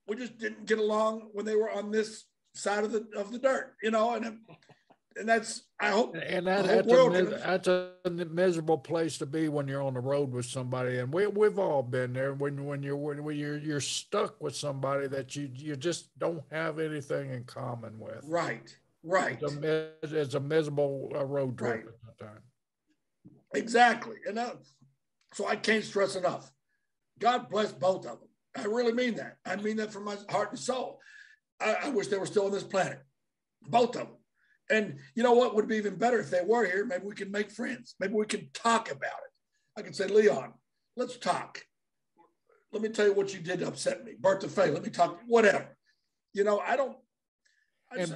we just didn't get along when they were on this side of the dirt, and that's, I hope. And that's a miserable place to be when you're on the road with somebody. And we've all been there when you're stuck with somebody that you just don't have anything in common with. Right. It's a miserable road trip at that time. Exactly. And so I can't stress enough. God bless both of them. I really mean that. I mean that from my heart and soul. I wish they were still on this planet. Both of them. And you know what would be even better if they were here? Maybe we could make friends. Maybe we could talk about it. I could say, Leon, let's talk. Let me tell you what you did to upset me. Bertha Faye, let me talk, whatever.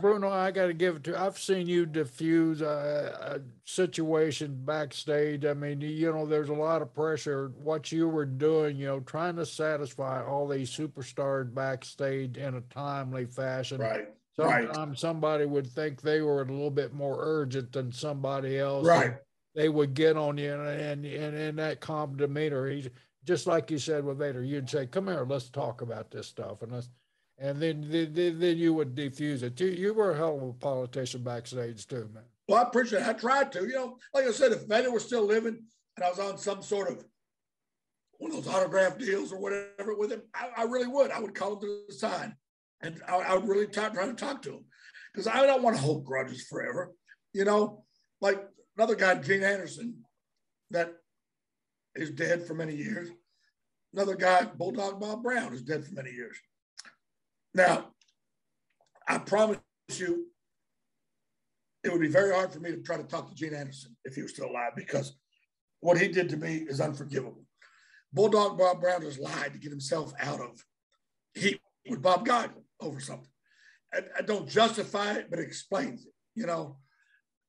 Bruno, I got to give it to you. I've seen you diffuse a situation backstage. I mean, there's a lot of pressure. What you were doing, trying to satisfy all these superstars backstage in a timely fashion. Right. Sometimes somebody would think they were a little bit more urgent than somebody else. Right. They would get on you, and in that calm demeanor, just like you said with Vader, you'd say, "Come here, let's talk about this stuff," and then you would defuse it. You were a hell of a politician backstage too, man. Well, I appreciate it. I tried to. Like I said, if Vader was still living and I was on some sort of one of those autograph deals or whatever with him, I really would. I would call him to the side. And I would really try to talk to him because I don't want to hold grudges forever. Like another guy, Gene Anderson, that is dead for many years. Another guy, Bulldog Bob Brown, is dead for many years. Now, I promise you, it would be very hard for me to try to talk to Gene Anderson if he was still alive because what he did to me is unforgivable. Bulldog Bob Brown just lied to get himself out of heat with Bob Geigel over something. I don't justify it, but it explains it.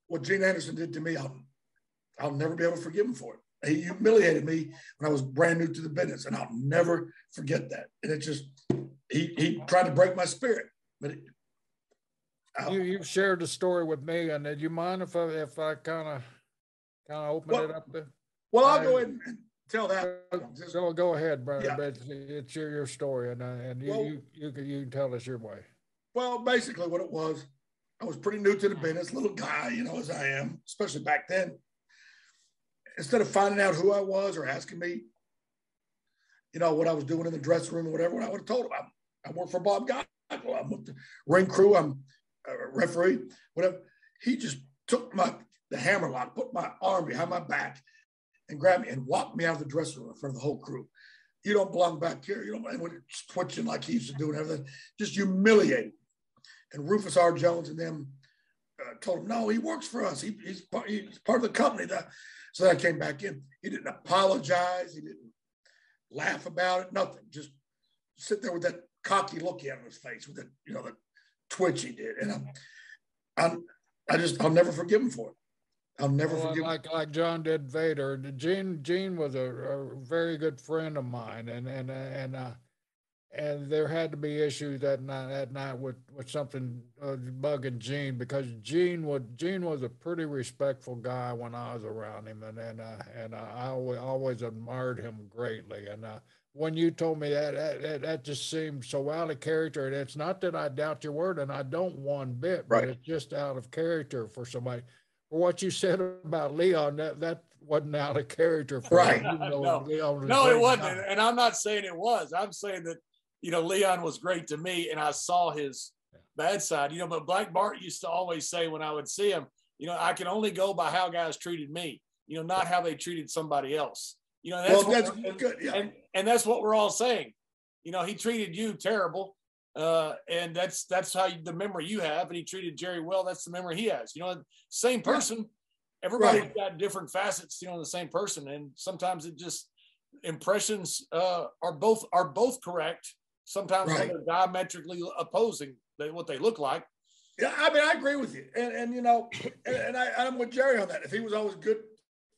What Gene Anderson did to me, I'll never be able to forgive him for it. He humiliated me when I was brand new to the business, and I'll never forget that. And it just, he tried to break my spirit. But you've shared the story with me, and do you mind if I kind of open it up there? Well, I'll go ahead and tell that. So go ahead, brother. Yeah. But it's your story, and you can tell us your way. Well, basically what it was, I was pretty new to the business, little guy, as I am, especially back then. Instead of finding out who I was or asking me, what I was doing in the dressing room or whatever, what I would have told him, I work for Bob Geisel. I'm with the ring crew. I'm a referee, whatever. He just took the hammer lock, put my arm behind my back and grabbed me and walked me out of the dressing room in front of the whole crew. You don't belong back here. You don't, and when twitching like he used to do and everything, just humiliating. And Rufus R. Jones and them told him, no, he works for us. He's part of the company. So I came back in. He didn't apologize. He didn't laugh about it. Nothing. Just sit there with that cocky look he had on his face, with that, the twitch he did. And I'll never forgive him for it. I'll never forgive him. Like John did Vader. Gene was a very good friend of mine, and there had to be issues that night with something bugging Gene, because Gene was a pretty respectful guy when I was around him, and I always admired him greatly. And when you told me that just seemed so out of character, and it's not that I doubt your word, and I don't one bit, but it's just out of character for somebody. For what you said about Leon, that wasn't out of character for him. No, it wasn't. And I'm not saying it was. I'm saying that, Leon was great to me, and I saw his bad side, but Black Bart used to always say when I would see him, I can only go by how guys treated me, not how they treated somebody else. That's good. Yeah. And that's what we're all saying. He treated you terrible. And that's how the memory you have, and he treated Jerry well. That's the memory he has. Same person. Everybody's got different facets, the same person, and sometimes it just impressions are both correct. Sometimes they're diametrically opposing what they look like. Yeah, I mean, I agree with you, and I'm with Jerry on that. If he was always good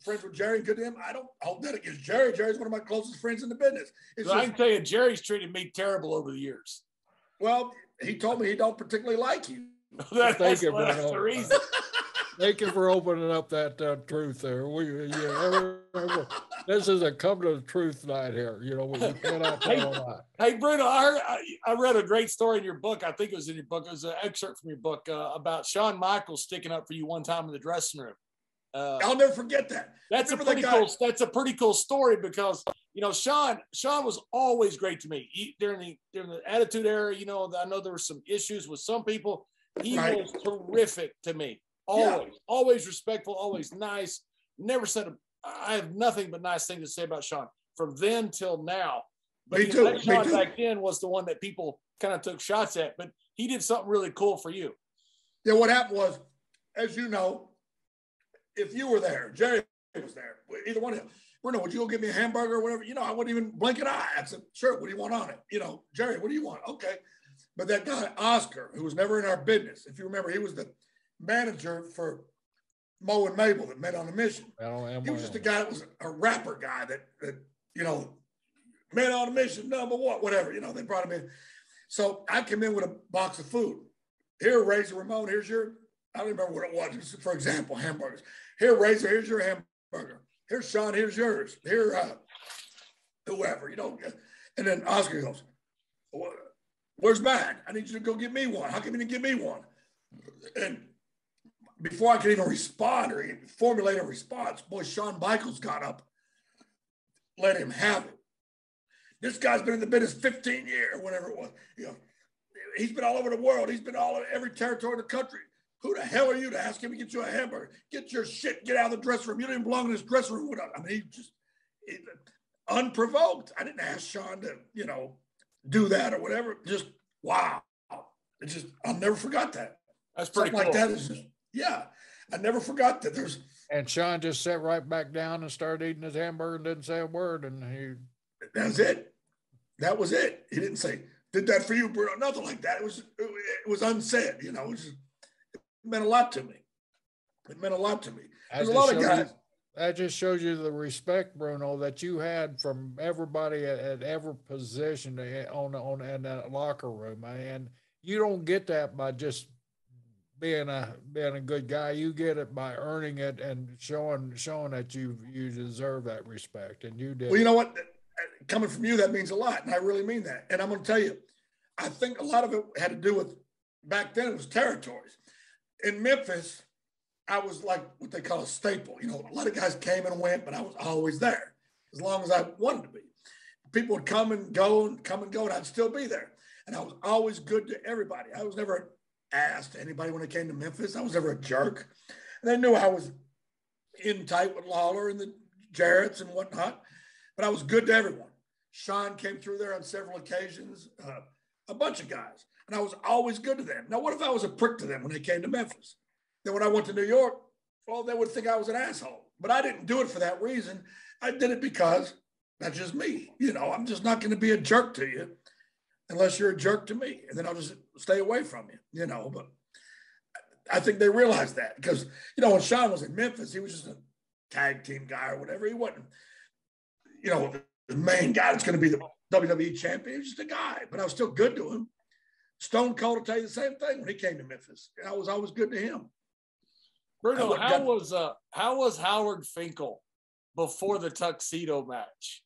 friends with Jerry, good to him, I don't hold that against Jerry. Jerry's one of my closest friends in the business. I can tell you, Jerry's treated me terrible over the years. Well, he told me he don't particularly like you. That's the reason. Thank you for opening up that truth there. This is a come to the truth night here. We cannot tell a lot. Hey, Bruno, I read a great story in your book. I think it was in your book. It was an excerpt from your book about Shawn Michaels sticking up for you one time in the dressing room. I'll never forget that. That's a pretty cool story, because Shawn was always great to me during the Attitude Era. I know there were some issues with some people. He was terrific to me. Always respectful, always nice. Never said I have nothing but nice things to say about Shawn from then till now. But Shawn back then was the one that people kind of took shots at, but he did something really cool for you. Yeah, what happened was, as you know, if you were there, Jerry was there, either one of them. Bruno, would you go get me a hamburger or whatever? I wouldn't even blink an eye. I said, sure, what do you want on it? Jerry, what do you want? Okay. But that guy, Oscar, who was never in our business, if you remember, he was the manager for Mo and Mabel that met on a mission. He was just a guy that was a rapper guy that met on a mission, number one, whatever, they brought him in. So I came in with a box of food. Here, Razor Ramon, here's your, I don't remember what it was. Just for example, hamburgers. Here, Razor, here's your hamburger. Here's Shawn, here's yours. Here, whoever, And then Oscar goes, where's mine? I need you to go get me one. How come you didn't give me one? And before I could even respond or even formulate a response, boy, Shawn Michaels got up, let him have it. This guy's been in the business 15 years, or whatever it was. He's been all over the world. He's been all over every territory in the country. Who the hell are you to ask him to get you a hamburger? Get your shit, get out of the dressing room. You don't even belong in this dressing room with us. I mean, he unprovoked. I didn't ask Shawn to, do that or whatever. Just, wow. I'll never forgot that. That's pretty cool. Like that is just, I never forgot that. And Shawn just sat right back down and started eating his hamburger and didn't say a word. And that was it. That was it. He didn't say, did that for you, Bruno? Nothing like that. It was unsaid, it meant a lot to me. It meant a lot to me. There's a lot of guys. That just shows you the respect, Bruno, that you had from everybody at every position in that locker room. And you don't get that by just being a good guy. You get it by earning it and showing that you deserve that respect, and you did. Well, you know what? Coming from you, that means a lot, and I really mean that. And I'm going to tell you, I think a lot of it had to do with back then it was territories. In Memphis, I was like what they call a staple. You know, a lot of guys came and went, but I was always there as long as I wanted to be. People would come and go, and I'd still be there. And I was always good to everybody. I was never asked to anybody when it came to Memphis. I was never a jerk. And they knew I was in tight with Lawler and the Jarretts and whatnot, but I was good to everyone. Sean came through there on several occasions, a bunch of guys, and I was always good to them. Now, what if I was a prick to them when they came to Memphis? Then when I went to New York, well, they would think I was an asshole. But I didn't do it for that reason. I did it because that's just me. You know, I'm just not going to be a jerk to you unless you're a jerk to me. And then I'll just stay away from you, you know. But I think they realized that because, you know, when Sean was in Memphis, he was just a tag team guy or whatever. He wasn't, you know, the main guy that's going to be the WWE champion. He was just a guy, but I was still good to him. Stone Cold will tell you the same thing when he came to Memphis. I was always good to him. Bruno, how was Howard Finkel before the tuxedo match?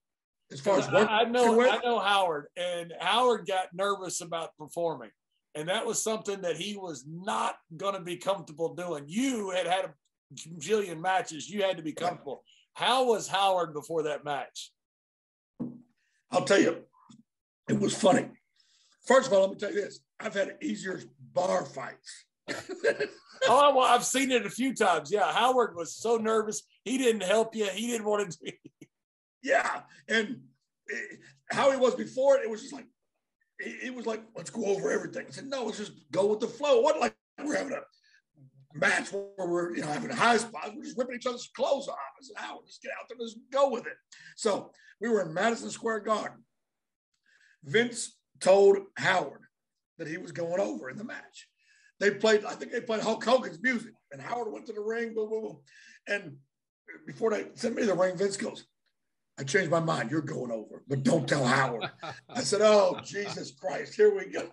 As far as work, I know Howard, and Howard got nervous about performing, and that was something that he was not going to be comfortable doing. You had a jillion matches; you had to be comfortable. How was Howard before that match? I'll tell you, it was funny. First of all, let me tell you this: I've had easier bar fights. Oh, well, I've seen it a few times. Yeah, Howard was so nervous. He didn't help you. He didn't want to. Yeah, and how he was before it was just like, he was like, let's go over everything. I said, no, let's just go with the flow. What, like we're having a match where we're, you know, having high spots. We're just ripping each other's clothes off. I said, Howard, just get out there, let's go with it. So we were in Madison Square Garden. Vince told Howard that he was going over in the match. I think they played Hulk Hogan's music, and Howard went to the ring, boom, boom, boom. And before they sent me to the ring, Vince goes, I changed my mind. You're going over, but don't tell Howard. I said, oh, Jesus Christ, here we go.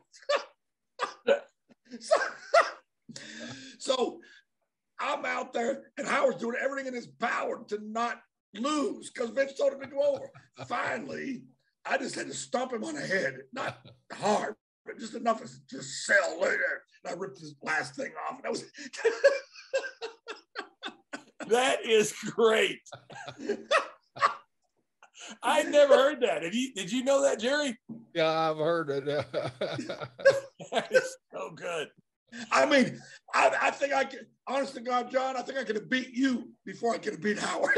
So I'm out there, and Howard's doing everything in his power to not lose because Vince told him to go over. Finally, I just had to stomp him on the head, not hard, but just enough to just sell later. And I ripped his last thing off. And that was That is great. I never heard that. Did you know that, Jerry? Yeah, I've heard it. That is so good. I mean, I think I could, honest to God, John, I think I could have beat you before I could have beat Howard.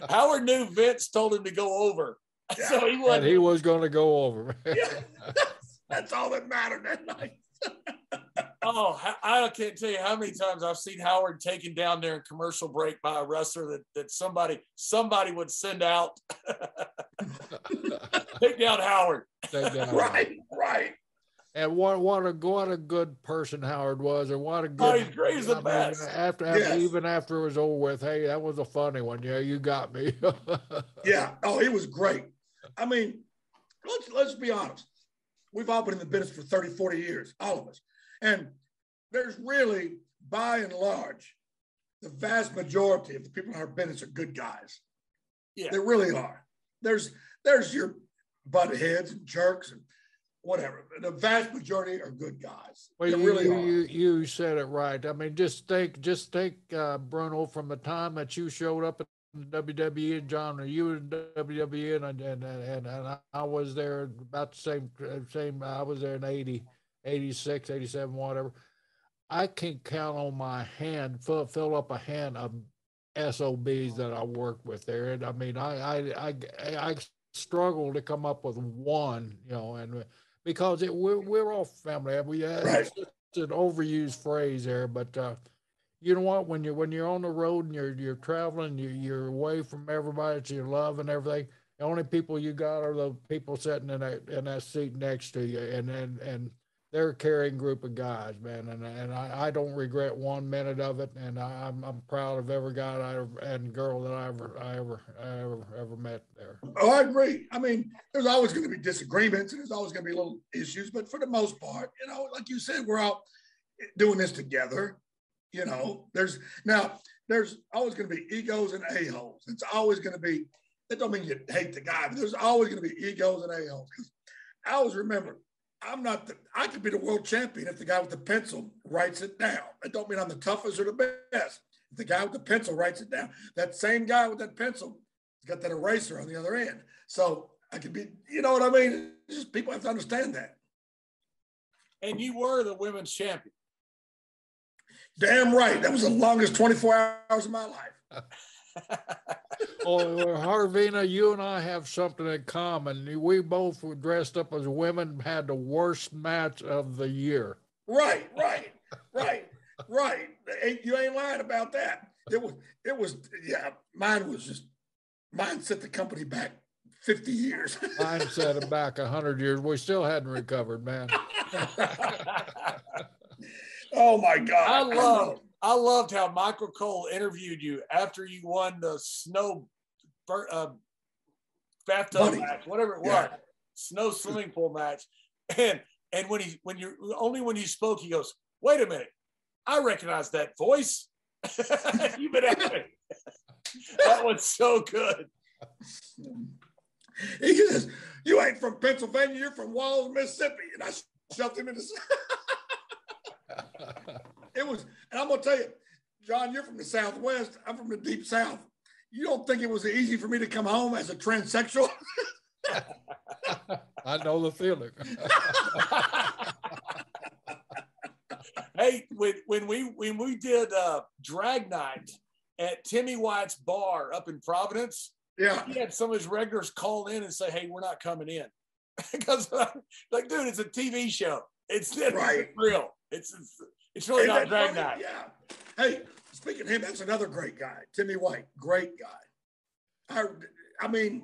Howard knew Vince told him to go over. Yeah. So he was going to go over. Yeah. That's all that mattered that night. Oh, I can't tell you how many times I've seen Howard taken down there in commercial break by a wrestler that somebody would send out. Take down Howard. Right. And what a good person Howard was, and what a good. He's great as the best. Even after it was over with, hey, that was a funny one. Yeah, you got me. Yeah. Oh, he was great. I mean, let's be honest. We've all been in the business for 30, 40 years, all of us. And there's really, by and large, the vast majority of the people in our business are good guys. Yeah. They really are. There's your butt heads and jerks and whatever. The vast majority are good guys. Well, they really are. You said it right. I mean, just think, Bruno, from the time that you showed up at the WWE, and John, you were in WWE, and I was there about the same. I was there in 80, 86, 87, whatever. I can count on my hand, fill up a hand of SOBs that I worked with there. And I mean, I struggle to come up with one, you know, and because we're all family. It's an overused phrase there, but you know what? When you're on the road and you're traveling, you're away from everybody that you love and everything. The only people you got are the people sitting in that seat next to you, and they're a caring group of guys, man. And I don't regret 1 minute of it, and I'm proud of every guy and girl that I ever met there. Oh, I agree. I mean, there's always going to be disagreements, and there's always going to be little issues, but for the most part, you know, like you said, we're all doing this together. You know, there's always going to be egos and a-holes. It's always going to be, that don't mean you hate the guy, but there's always going to be egos and a-holes. Because I always remember, I could be the world champion if the guy with the pencil writes it down. That don't mean I'm the toughest or the best. If the guy with the pencil writes it down, that same guy with that pencil has got that eraser on the other end. So I could be, you know what I mean? It's just people have to understand that. And you were the women's champion. Damn right. That was the longest 24 hours of my life. Well, Harvina, you and I have something in common. We both were dressed up as women, had the worst match of the year. Right. You ain't lying about that. It was, yeah, mine set the company back 50 years. Mine set it back 100 years. We still hadn't recovered, man. Oh my God. I loved how Michael Cole interviewed you after you won the snow bathtub match, whatever it was, snow swimming pool match. And when you spoke, he goes, "Wait a minute, I recognize that voice." You've been at it. That was so good. He says, "You ain't from Pennsylvania, you're from Walls, Mississippi," and I shoved him in the. It was, and I'm gonna tell you, John, you're from the Southwest. I'm from the Deep South. You don't think it was easy for me to come home as a transsexual? I know the feeling. Hey, when we did drag night at Timmy White's bar up in Providence, yeah, he had some of his regulars call in and say, "Hey, we're not coming in," because like, dude, it's a TV show. It's right. Real. It's really not drag night. Yeah. Hey, speaking of him, that's another great guy, Timmy White. Great guy. I mean,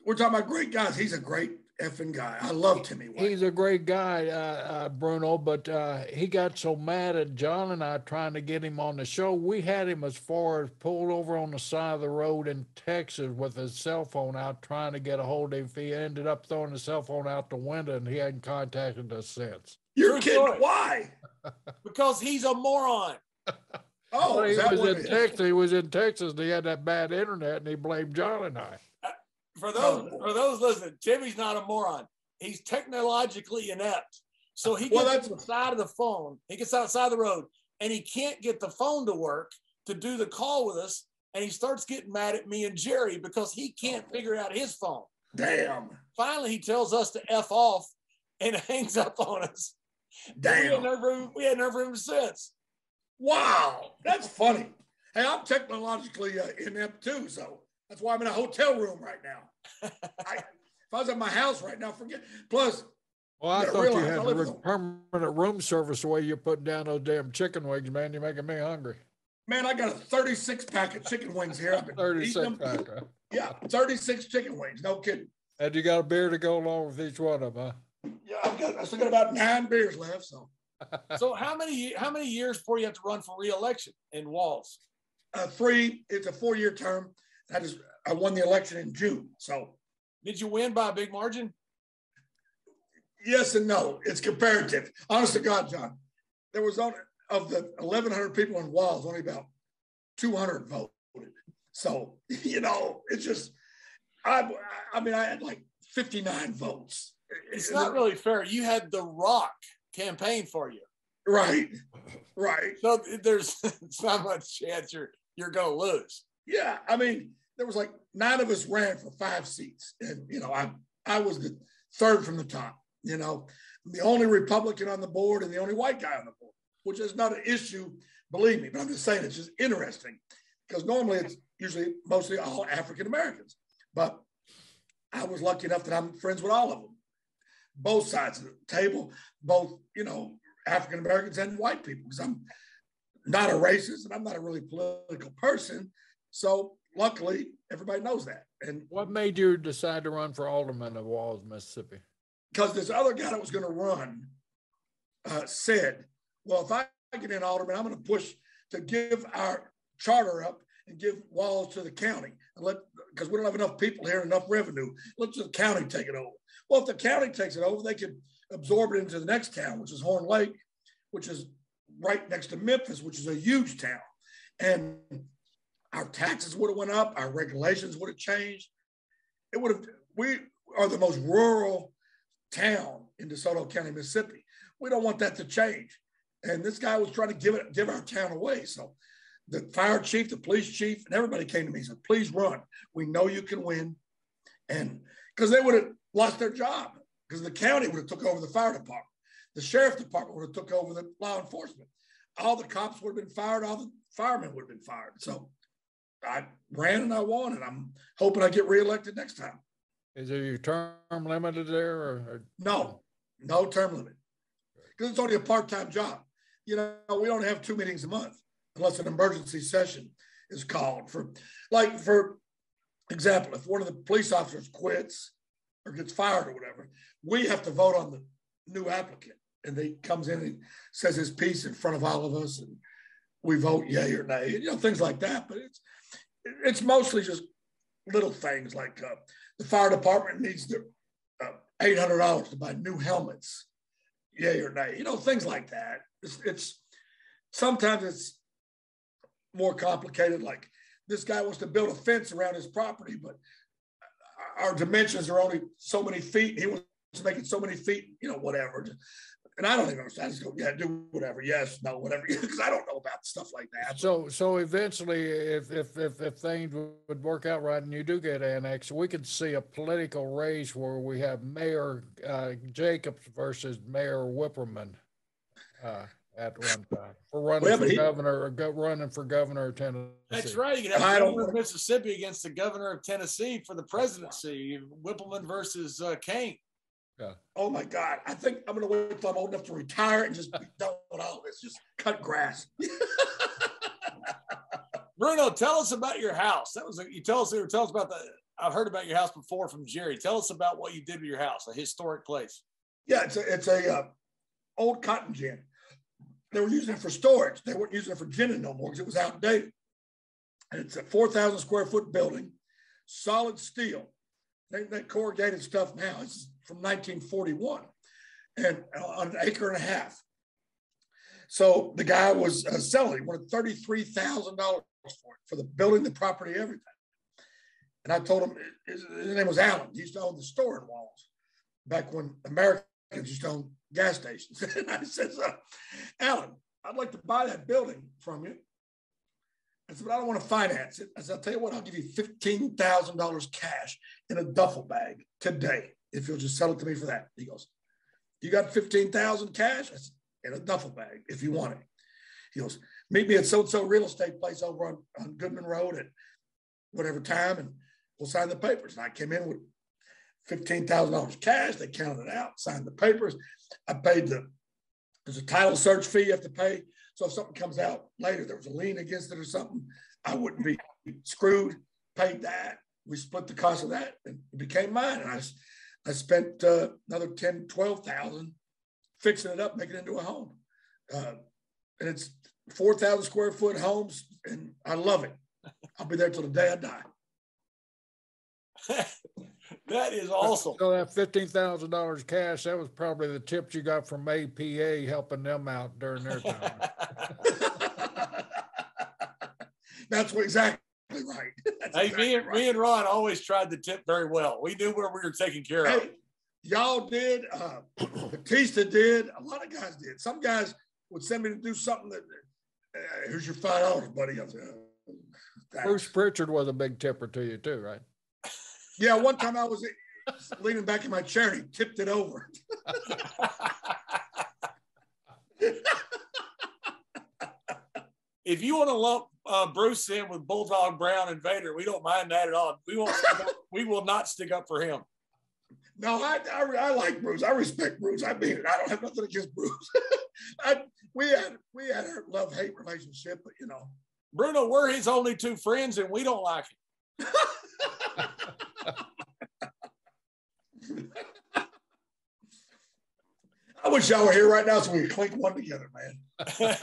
we're talking about great guys. He's a great effing guy. I love Timmy White. He's a great guy, Bruno, but he got so mad at John and I trying to get him on the show. We had him as far as pulled over on the side of the road in Texas with his cell phone out trying to get a hold of him. He ended up throwing the cell phone out the window, and he hadn't contacted us since. You're kidding. Why? Because he's a moron. Oh, well, he was in Texas, and he had that bad internet, and he blamed John and I. For those listening, Timmy's not a moron. He's technologically inept. So he gets to the side of the phone. He gets outside the road, and he can't get the phone to work to do the call with us. And he starts getting mad at me and Jerry because he can't figure out his phone. Damn. Finally, he tells us to F off and hangs up on us. Damn. We had never heard him since. Wow. That's funny. Hey, I'm technologically inept too, so that's why I'm in a hotel room right now. If I was at my house right now, forget. Plus, well, I thought you had permanent room service the way you're putting down those damn chicken wings, man. You're making me hungry. Man, I got a 36-pack of chicken wings here. I've been 36-pack, huh? Yeah, 36 chicken wings. No kidding. And you got a beer to go along with each one of them, huh? Yeah, I still got about 9 beers left. So how many years before you have to run for re-election in Walls? 3. It's a 4-year term. I won the election in June. So, did you win by a big margin? Yes and no. It's comparative. Honest to God, John, there was only of the 1,100 people in Walls, only about 200 voted. So it's just I had like 59 votes. It's not really fair. You had The Rock campaign for you. Right. So it's not much chance you're going to lose. Yeah. I mean, there was like 9 of us ran for 5 seats. And, I was the third from the top, I'm the only Republican on the board and the only white guy on the board, which is not an issue, believe me, but I'm just saying it's just interesting because normally it's usually mostly all African-Americans, but I was lucky enough that I'm friends with all of them. Both sides of the table, both, African-Americans and white people, because I'm not a racist and I'm not a really political person. So luckily, everybody knows that. And what made you decide to run for alderman of Walls, Mississippi? Because this other guy that was going to run said, well, if I get in alderman, I'm going to push to give our charter up and give Walls to the county. Because we don't have enough people here, enough revenue. Let the county take it over. Well, if the county takes it over, they could absorb it into the next town, which is Horn Lake, which is right next to Memphis, which is a huge town. And our taxes would have went up. Our regulations would have changed. It would have, we are the most rural town in DeSoto County, Mississippi. We don't want that to change. And this guy was trying to give our town away. So the fire chief, the police chief, and everybody came to me and said, please run. We know you can win. And because they would have lost their job, because the county would have took over the fire department. The sheriff department would have took over the law enforcement. All the cops would have been fired. All the firemen would have been fired. So I ran and I won, and I'm hoping I get reelected next time. Is there your term limited there? Or? No term limit. Because it's only a part-time job. You know, we don't have 2 meetings a month unless an emergency session is called. For example, if one of the police officers quits or gets fired or whatever, we have to vote on the new applicant. And he comes in and says his piece in front of all of us, and we vote yay or nay, you know, things like that. But it's mostly just little things like the fire department needs the $800 to buy new helmets, yay or nay, you know, things like that. It's sometimes it's more complicated. Like this guy wants to build a fence around his property, but our dimensions are only so many feet. He wants to make it so many feet, you know, whatever. And I don't even understand. I just go, yeah, do whatever. Yes, no, whatever. Because I don't know about stuff like that. So eventually, if things would work out right and you do get annexed, we could see a political race where we have Mayor Jacobs versus Mayor Wippleman at one time for running for governor or running for governor of Tennessee. That's right. You could have the governor of Mississippi against the governor of Tennessee for the presidency. Wippleman versus Kane. Yeah. Oh my God. I think I'm going to wait until I'm old enough to retire and just be done with all this. Just cut grass. Bruno, tell us about your house. Tell us about I've heard about your house before from Jerry. Tell us about what you did with your house, a historic place. Yeah, it's a old cotton gin. They were using it for storage. They weren't using it for ginning no more because it was outdated. And it's a 4,000 square foot building, solid steel. They corrugated stuff now. It's from 1941 and on an acre and a half. So the guy was selling. He wanted $33,000 for the building, the property, everything. And I told him, his name was Alan. He used to own the store in Walls back when Americans used to own gas stations. And I said, Alan, I'd like to buy that building from you. I said, but I don't want to finance it. I said, I'll tell you what, I'll give you $15,000 cash in a duffel bag today if you'll just sell it to me for that. He goes, you got $15,000 cash? I said, in a duffel bag if you want it. He goes, meet me at so-and-so real estate place over on Goodman Road at whatever time, and we'll sign the papers. And I came in with $15,000 cash. They counted it out, signed the papers. I paid there's a title search fee you have to pay. So if something comes out later, there was a lien against it or something, I wouldn't be screwed, paid that. We split the cost of that and it became mine. And I spent another $10,000, $12,000 fixing it up, making it into a home. And it's 4,000 square foot homes and I love it. I'll be there till the day I die. That is awesome. So that $15,000 cash, that was probably the tips you got from APA helping them out during their time. That's exactly right. Me and Ron always tried to tip very well. We knew where we were taken care of. Y'all did. Batista did. A lot of guys did. Some guys would send me to do something that, here's your $5, buddy. I said, Bruce Pritchard was a big tipper to you too, right? Yeah, one time I was leaning back in my chair and he tipped it over. If you want to lump Bruce in with Bulldog Brown and Vader, we don't mind that at all. We will not stick up for him. No, I like Bruce. I respect Bruce. I mean, I don't have nothing against Bruce. We had a love-hate relationship, but you know. Bruno, we're his only two friends and we don't like him. I wish y'all were here right now so we could clink one together, man.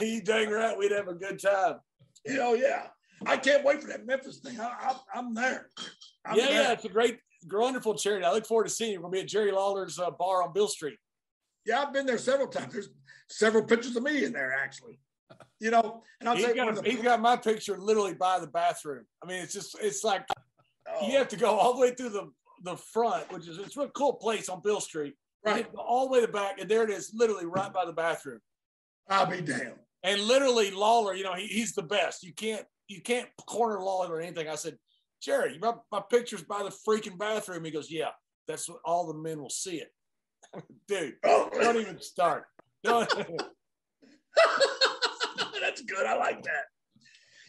You dang right, we'd have a good time. Oh yeah, I can't wait for that Memphis thing. I'm there. Yeah, it's a great, wonderful charity. I look forward to seeing you. We're gonna be at Jerry Lawler's bar on Bill Street. Yeah, I've been there several times. There's several pictures of me in there, actually. You know, and I'll say he's got my picture literally by the bathroom. I mean, it's like you have to go all the way through the front, which is it's a real cool place on Bill Street. Right. All the way to the back, and there it is, literally right by the bathroom. I'll be damned. And literally, Lawler, you know, he's the best. You can't corner Lawler or anything. I said, Jerry, my picture's by the freaking bathroom. He goes, yeah, that's what all the men will see it. Dude, don't even start. Don't. That's good. I like that.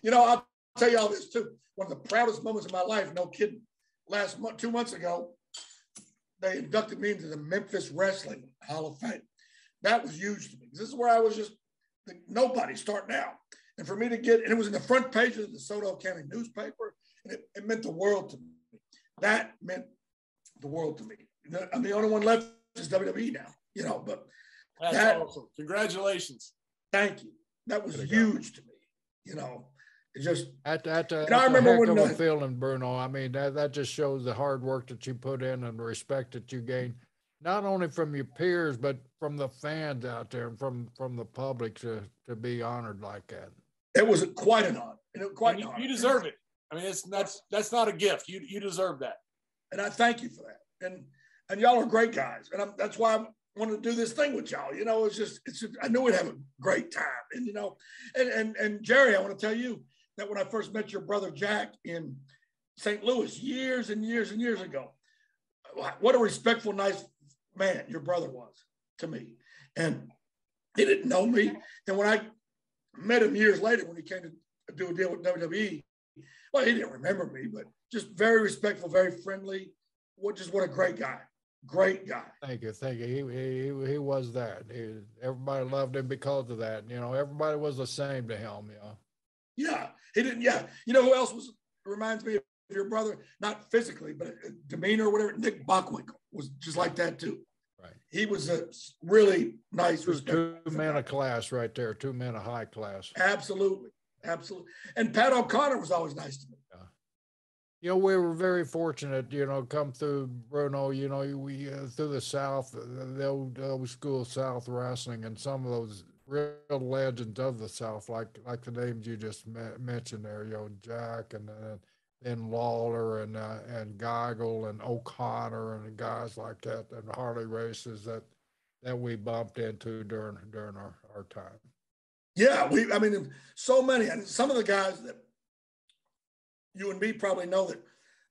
You know, I'll tell you all this too. One of the proudest moments of my life, no kidding. 2 months ago, they inducted me into the Memphis Wrestling Hall of Fame. That was huge to me. This is where I was just nobody starting out. And for me to get, and it was in the front page of the Soto County newspaper, and it meant the world to me. That meant the world to me. I'm the only one left is WWE now, you know, but that's awesome. Congratulations. Thank you. That was huge to me, you know. It just I remember heck when of a feeling, Bruno. I mean, that just shows the hard work that you put in and the respect that you gain, not only from your peers but from the fans out there and from the public to be honored like that. It was quite an honor. You deserve it. I mean, that's not a gift. You deserve that. And I thank you for that. And y'all are great guys. And that's why I wanted to do this thing with y'all. You know, it's just I knew we'd have a great time. And you know, and Jerry, I want to tell you that when I first met your brother Jack in St. Louis years and years and years ago, what a respectful, nice man your brother was to me. And he didn't know me. And when I met him years later, when he came to do a deal with WWE, well, he didn't remember me, but just very respectful, very friendly. What a great guy. Great guy. Thank you. He was that. Everybody loved him because of that. You know, everybody was the same to him. You know. Yeah, he didn't. Yeah, you know who else reminds me of your brother? Not physically, but demeanor or whatever. Nick Bockwinkel was just like that too. Right. He was a really nice. Two men of class right there. 2 men of high class. Absolutely. And Pat O'Connor was always nice to me. You know, we were very fortunate, you know, come through, Bruno, you know, we through the South, the old school South wrestling, and some of those real legends of the South, like the names you just mentioned there, you know, Jack and then Lawler and Geigel and O'Connor and guys like that, and Harley races that we bumped into during our time. Yeah, I mean, so many, and some of the guys that you and me probably know that,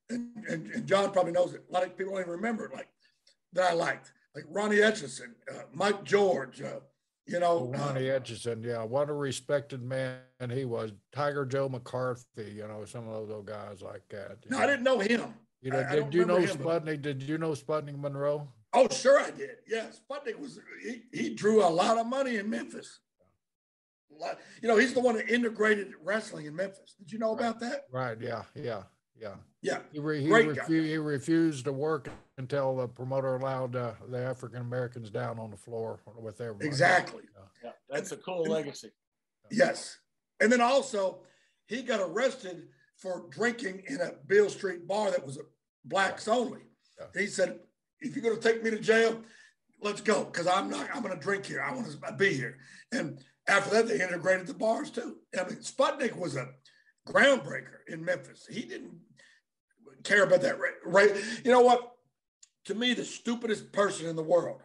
and John probably knows that a lot of people don't even remember, like, that I liked, like Ronnie Etchison, Mike George, you know. Ronnie Etchison, yeah, what a respected man he was. Tiger Joe McCarthy, you know, some of those old guys like that. No, I didn't know him. You know, did you know Sputnik? Did you know Sputnik Monroe? Oh, sure I did. Yeah, Sputnik he drew a lot of money in Memphis. You know, he's the one that integrated wrestling in Memphis. Did you know about that? Right. Yeah. He refused to work until the promoter allowed the African Americans down on the floor with everybody. Exactly. Yeah, that's a cool legacy. Yes. And then also, he got arrested for drinking in a Beale Street bar that was blacks only. Yeah. He said, if you're going to take me to jail, let's go, because I'm going to drink here. I want to be here. And after that, they integrated the bars too. I mean, Sputnik was a groundbreaker in Memphis. He didn't care about that. Right? You know what? To me, the stupidest person in the world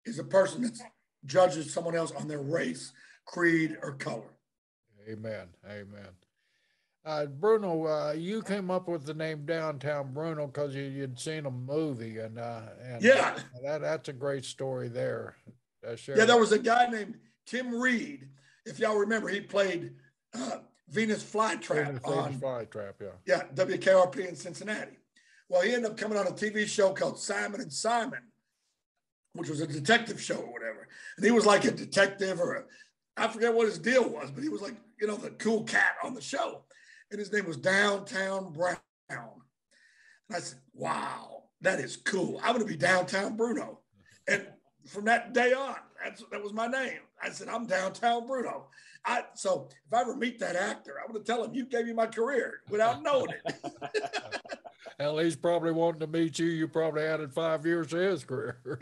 is a person that judges someone else on their race, creed, or color. Amen. Bruno, you came up with the name Downtown Bruno because you'd seen a movie, and yeah, that's a great story there. Yeah, there was a guy named Tim Reed, if y'all remember, he played Venus Flytrap on Flytrap, yeah, WKRP in Cincinnati. Well, he ended up coming on a TV show called Simon and Simon, which was a detective show or whatever. And he was like a detective I forget what his deal was, but he was like, you know, the cool cat on the show. And his name was Downtown Brown. And I said, wow, that is cool. I'm going to be Downtown Bruno. And from that day on, that was my name. I said, I'm Downtown Bruno. So if I ever meet that actor, I'm going to tell him you gave me my career without knowing it. Hell, he's probably wanting to meet you. You probably added 5 years to his career.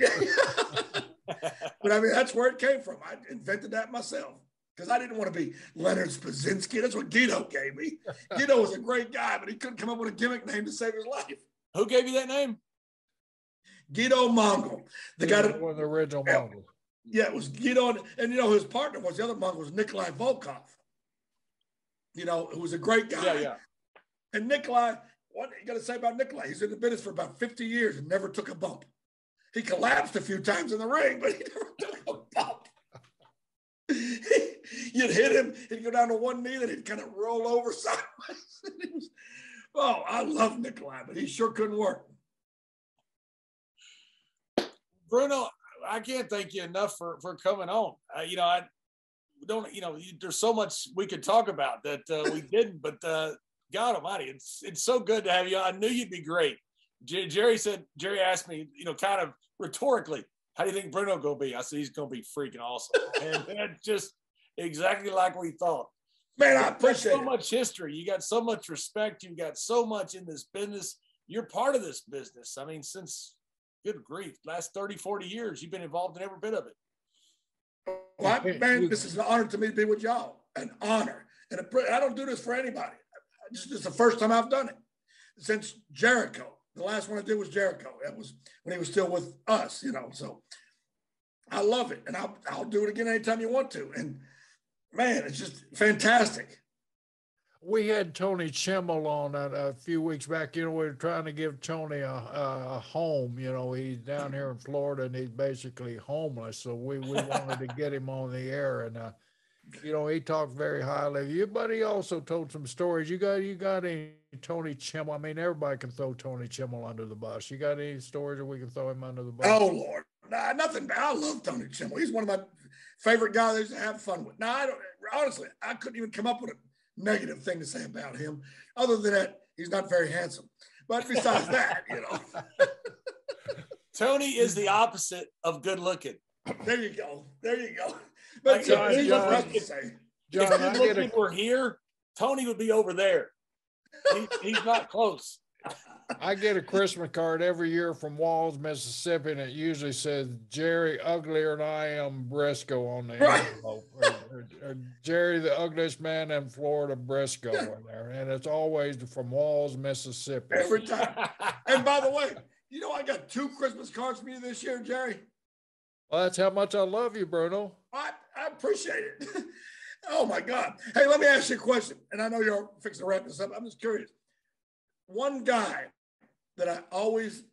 But I mean, that's where it came from. I invented that myself because I didn't want to be Leonard Spazinski. That's what Guido gave me. Guido was a great guy, but he couldn't come up with a gimmick name to save his life. Who gave you that name? Guido Mongol. The guy that was the original Mongol. Yeah, it was Guido, and his partner was the other Mongol was Nikolai Volkov. Who was a great guy. Yeah. And Nikolai, what you got to say about Nikolai? He's in the business for about 50 years and never took a bump. He collapsed a few times in the ring, but he never took a bump. You'd hit him, he'd go down to one knee, then he'd kind of roll over sideways. I love Nikolai, but he sure couldn't work. Bruno, I can't thank you enough for coming on. I don't, there's so much we could talk about that we didn't, but God Almighty, it's so good to have you. I knew you'd be great. Jerry asked me, kind of rhetorically, how do you think Bruno gonna be? I said, he's gonna be freaking awesome. And that's just exactly like we thought. Man, I appreciate so much history. You got so much respect. You got so much in this business. You're part of this business. I mean, since, good grief, last 30, 40 years, you've been involved in every bit of it. Well, man, this is an honor to me to be with y'all. An honor. And I don't do this for anybody. It's the first time I've done it since Jericho. The last one I did was Jericho. That was when he was still with us, So I love it. And I'll do it again anytime you want to. And, man, it's just fantastic. We had Tony Chimmel on a few weeks back. We were trying to give Tony a home. He's down here in Florida and he's basically homeless. So we wanted to get him on the air. And, he talked very highly of you, but he also told some stories. You got any Tony Chimmel? I mean, everybody can throw Tony Chimmel under the bus. You got any stories that we can throw him under the bus? Oh, Lord. Nah, nothing bad. I love Tony Chimmel. He's one of my favorite guys to have fun with. Now, honestly, I couldn't even come up with a negative thing to say about him. Other than that, he's not very handsome. But besides that, Tony is the opposite of good looking. There you go. But John, if good looking were here, Tony would be over there. He's not close. I get a Christmas card every year from Walls, Mississippi, and it usually says Jerry uglier than I am Briscoe on the envelope. Or Jerry the ugliest man in Florida, Briscoe in there. And it's always from Walls, Mississippi. Every time. And by the way, I got 2 Christmas cards from you this year, Jerry. Well, that's how much I love you, Bruno. I appreciate it. Oh, my God. Hey, let me ask you a question. And I know you're fixing to wrap this up. I'm just curious. One guy that I always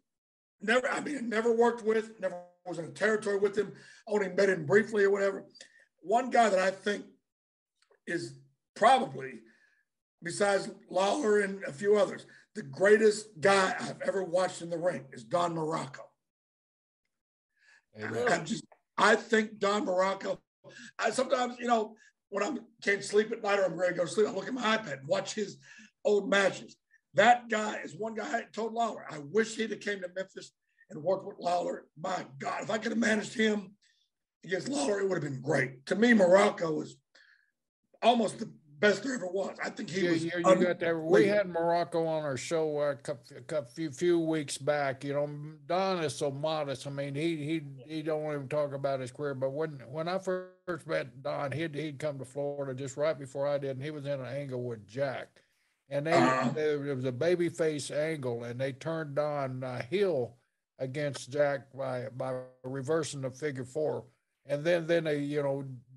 never worked with, never was in a territory with him, only met him briefly or whatever. One guy that I think is probably, besides Lawler and a few others, the greatest guy I've ever watched in the ring is Don Morocco. I think Don Morocco, sometimes, when I can't sleep at night or I'm ready to go to sleep, I look at my iPad and watch his old matches. That guy is one guy I told Lawler, I wish he'd have came to Memphis and worked with Lawler. My God, if I could have managed him against Lawler, it would have been great. To me, Morocco was almost the best there ever was. I think he was. You got that. We had Morocco on our show a few weeks back. Don is so modest. I mean, he don't even talk about his career. But when I first met Don, he'd come to Florida just right before I did, and he was in an angle with Jack. And there was a babyface angle, and they turned Don heel against Jack by reversing the figure 4. And then they,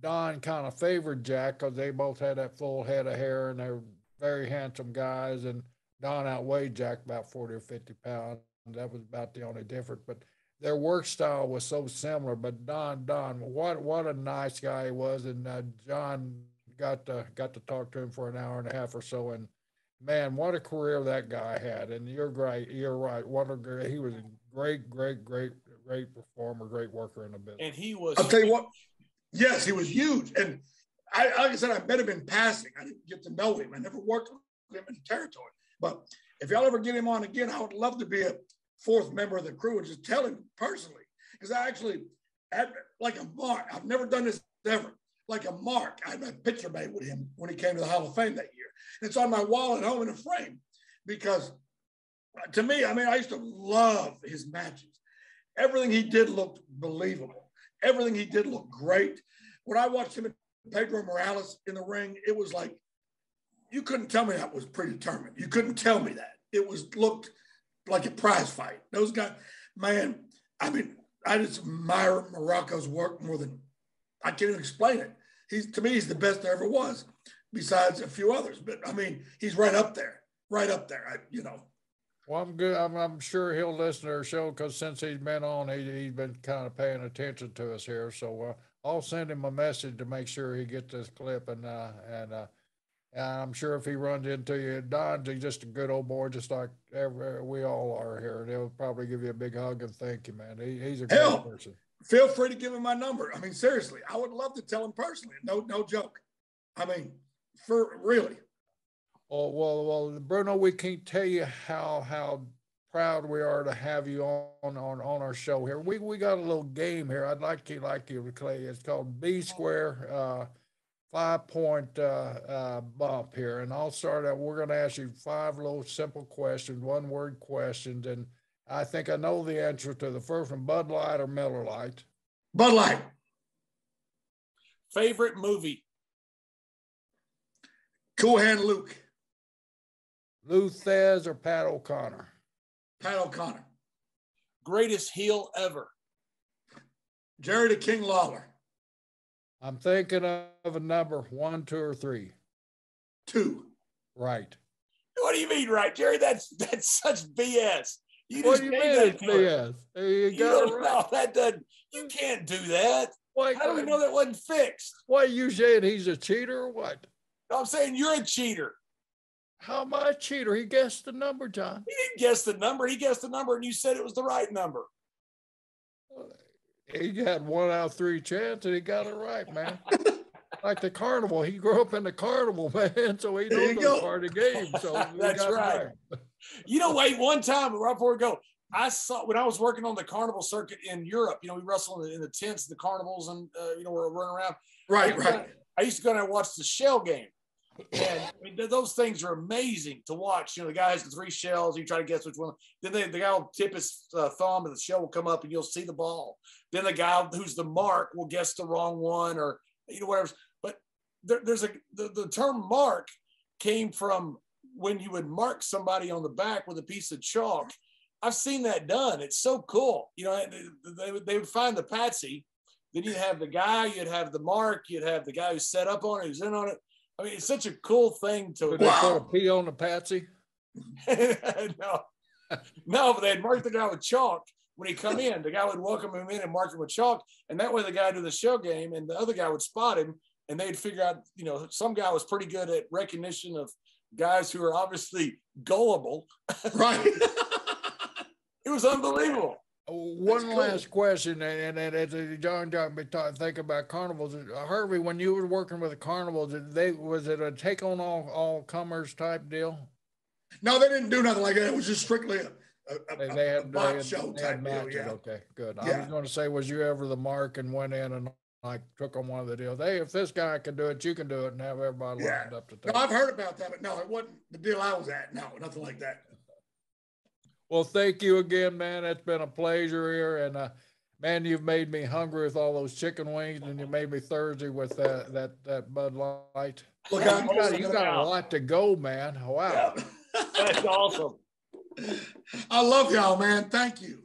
Don kind of favored Jack because they both had that full head of hair, and they were very handsome guys. And Don outweighed Jack about 40 or 50 pounds. That was about the only difference. But their work style was so similar. But Don, what a nice guy he was. And John got to talk to him for an hour and a half or so, and man, what a career that guy had. And you're right. He was a great performer, great worker in the business. And he was. I'll tell you what. Yes, he was huge. And like I said, I met him in passing. I didn't get to know him. I never worked with him in the territory. But if y'all ever get him on again, I would love to be a 4th member of the crew and just tell him personally. Because I actually had like a mark. I've never done this ever. Like a mark. I had a picture made with him when he came to the Hall of Fame that year. It's on my wall at home in a frame because to me, I used to love his matches. Everything he did looked believable. everything he did looked great. When I watched him and Pedro Morales in the ring, it was like, you couldn't tell me that was predetermined. You couldn't tell me that. Looked like a prize fight. Those guys, man, I mean, I just admire Morocco's work more than I can't even explain it. To me, he's the best there ever was, besides a few others. But I mean, he's right up there. Well, I'm good. I'm sure he'll listen to our show because since he's been on, he's been kind of paying attention to us here. So I'll send him a message to make sure he gets this clip, and I'm sure if he runs into you, Don's just a good old boy, just like we all are here. And he'll probably give you a big hug and thank you, man. He's a great person. Feel free to give him my number. I mean, seriously, I would love to tell him personally. No joke. I mean, for really. Oh, well, Bruno, we can't tell you how proud we are to have you on our show here. We got a little game here. I'd like you to play. It's called B Square. 5-point bump here, and I'll start out. We're going to ask you 5 little simple questions, 1-word questions, and I think I know the answer to the first one. Bud Light or Miller Lite? Bud Light. Favorite movie? Cool Hand Luke. Lou Thez or Pat O'Connor? Pat O'Connor. Greatest heel ever? Jerry the King Lawler. I'm thinking of a number, 1, 2, or 3. 2. Right. What do you mean, right, Jerry? That's such BS. What do you mean it's BS? You got it right. No, that doesn't. You can't do that. Why, how do we know that wasn't fixed? Why you saying he's a cheater or what? No, I'm saying you're a cheater. How am I a cheater? He guessed the number, John. He didn't guess the number. He guessed the number, and you said it was the right number. He got 1 out of 3 chance, and he got it right, man. Like the carnival. He grew up in the carnival, man, so he knows the part of the game. So that's right. Wait, one time, right before we go, I saw, when I was working on the carnival circuit in Europe, we wrestle in the tents, the carnivals, and, we're running around. Right. I used to go down and watch the shell game. And I mean, those things are amazing to watch. The guy has the 3 shells. You try to guess which one. Then the guy will tip his thumb, and the shell will come up, and you'll see the ball. Then the guy who's the mark will guess the wrong one, or whatever. But there's the term mark came from when you would mark somebody on the back with a piece of chalk. I've seen that done. It's so cool. They would find the patsy. Then you'd have the guy. You'd have the mark. You'd have the guy who's set up on it, who's in on it. I mean, it's such a cool thing to. Did they put a P on the patsy? No, but they'd mark the guy with chalk when he come in. The guy would welcome him in and mark him with chalk, and that way the guy would do the shell game, and the other guy would spot him, and they'd figure out. Some guy was pretty good at recognition of guys who are obviously gullible. Right. It was unbelievable. One last question, and as John been thinking about carnivals, Harvey, when you were working with the carnivals, was it a take on all comers type deal? No, they didn't do nothing like that. It was just strictly a bot show type deal. Yeah. Okay, good. Yeah. I was going to say, was you ever the mark and went in and took on one of the deals? Hey, if this guy can do it, you can do it, and have everybody lined up to take. No, I've heard about that, but no, it wasn't the deal I was at. No, nothing like that. Well, thank you again, man. It's been a pleasure here. And, man, you've made me hungry with all those chicken wings, and you made me thirsty with that Bud Light. Look, you got a lot to go, man. Wow. Yeah. That's awesome. I love y'all, man. Thank you.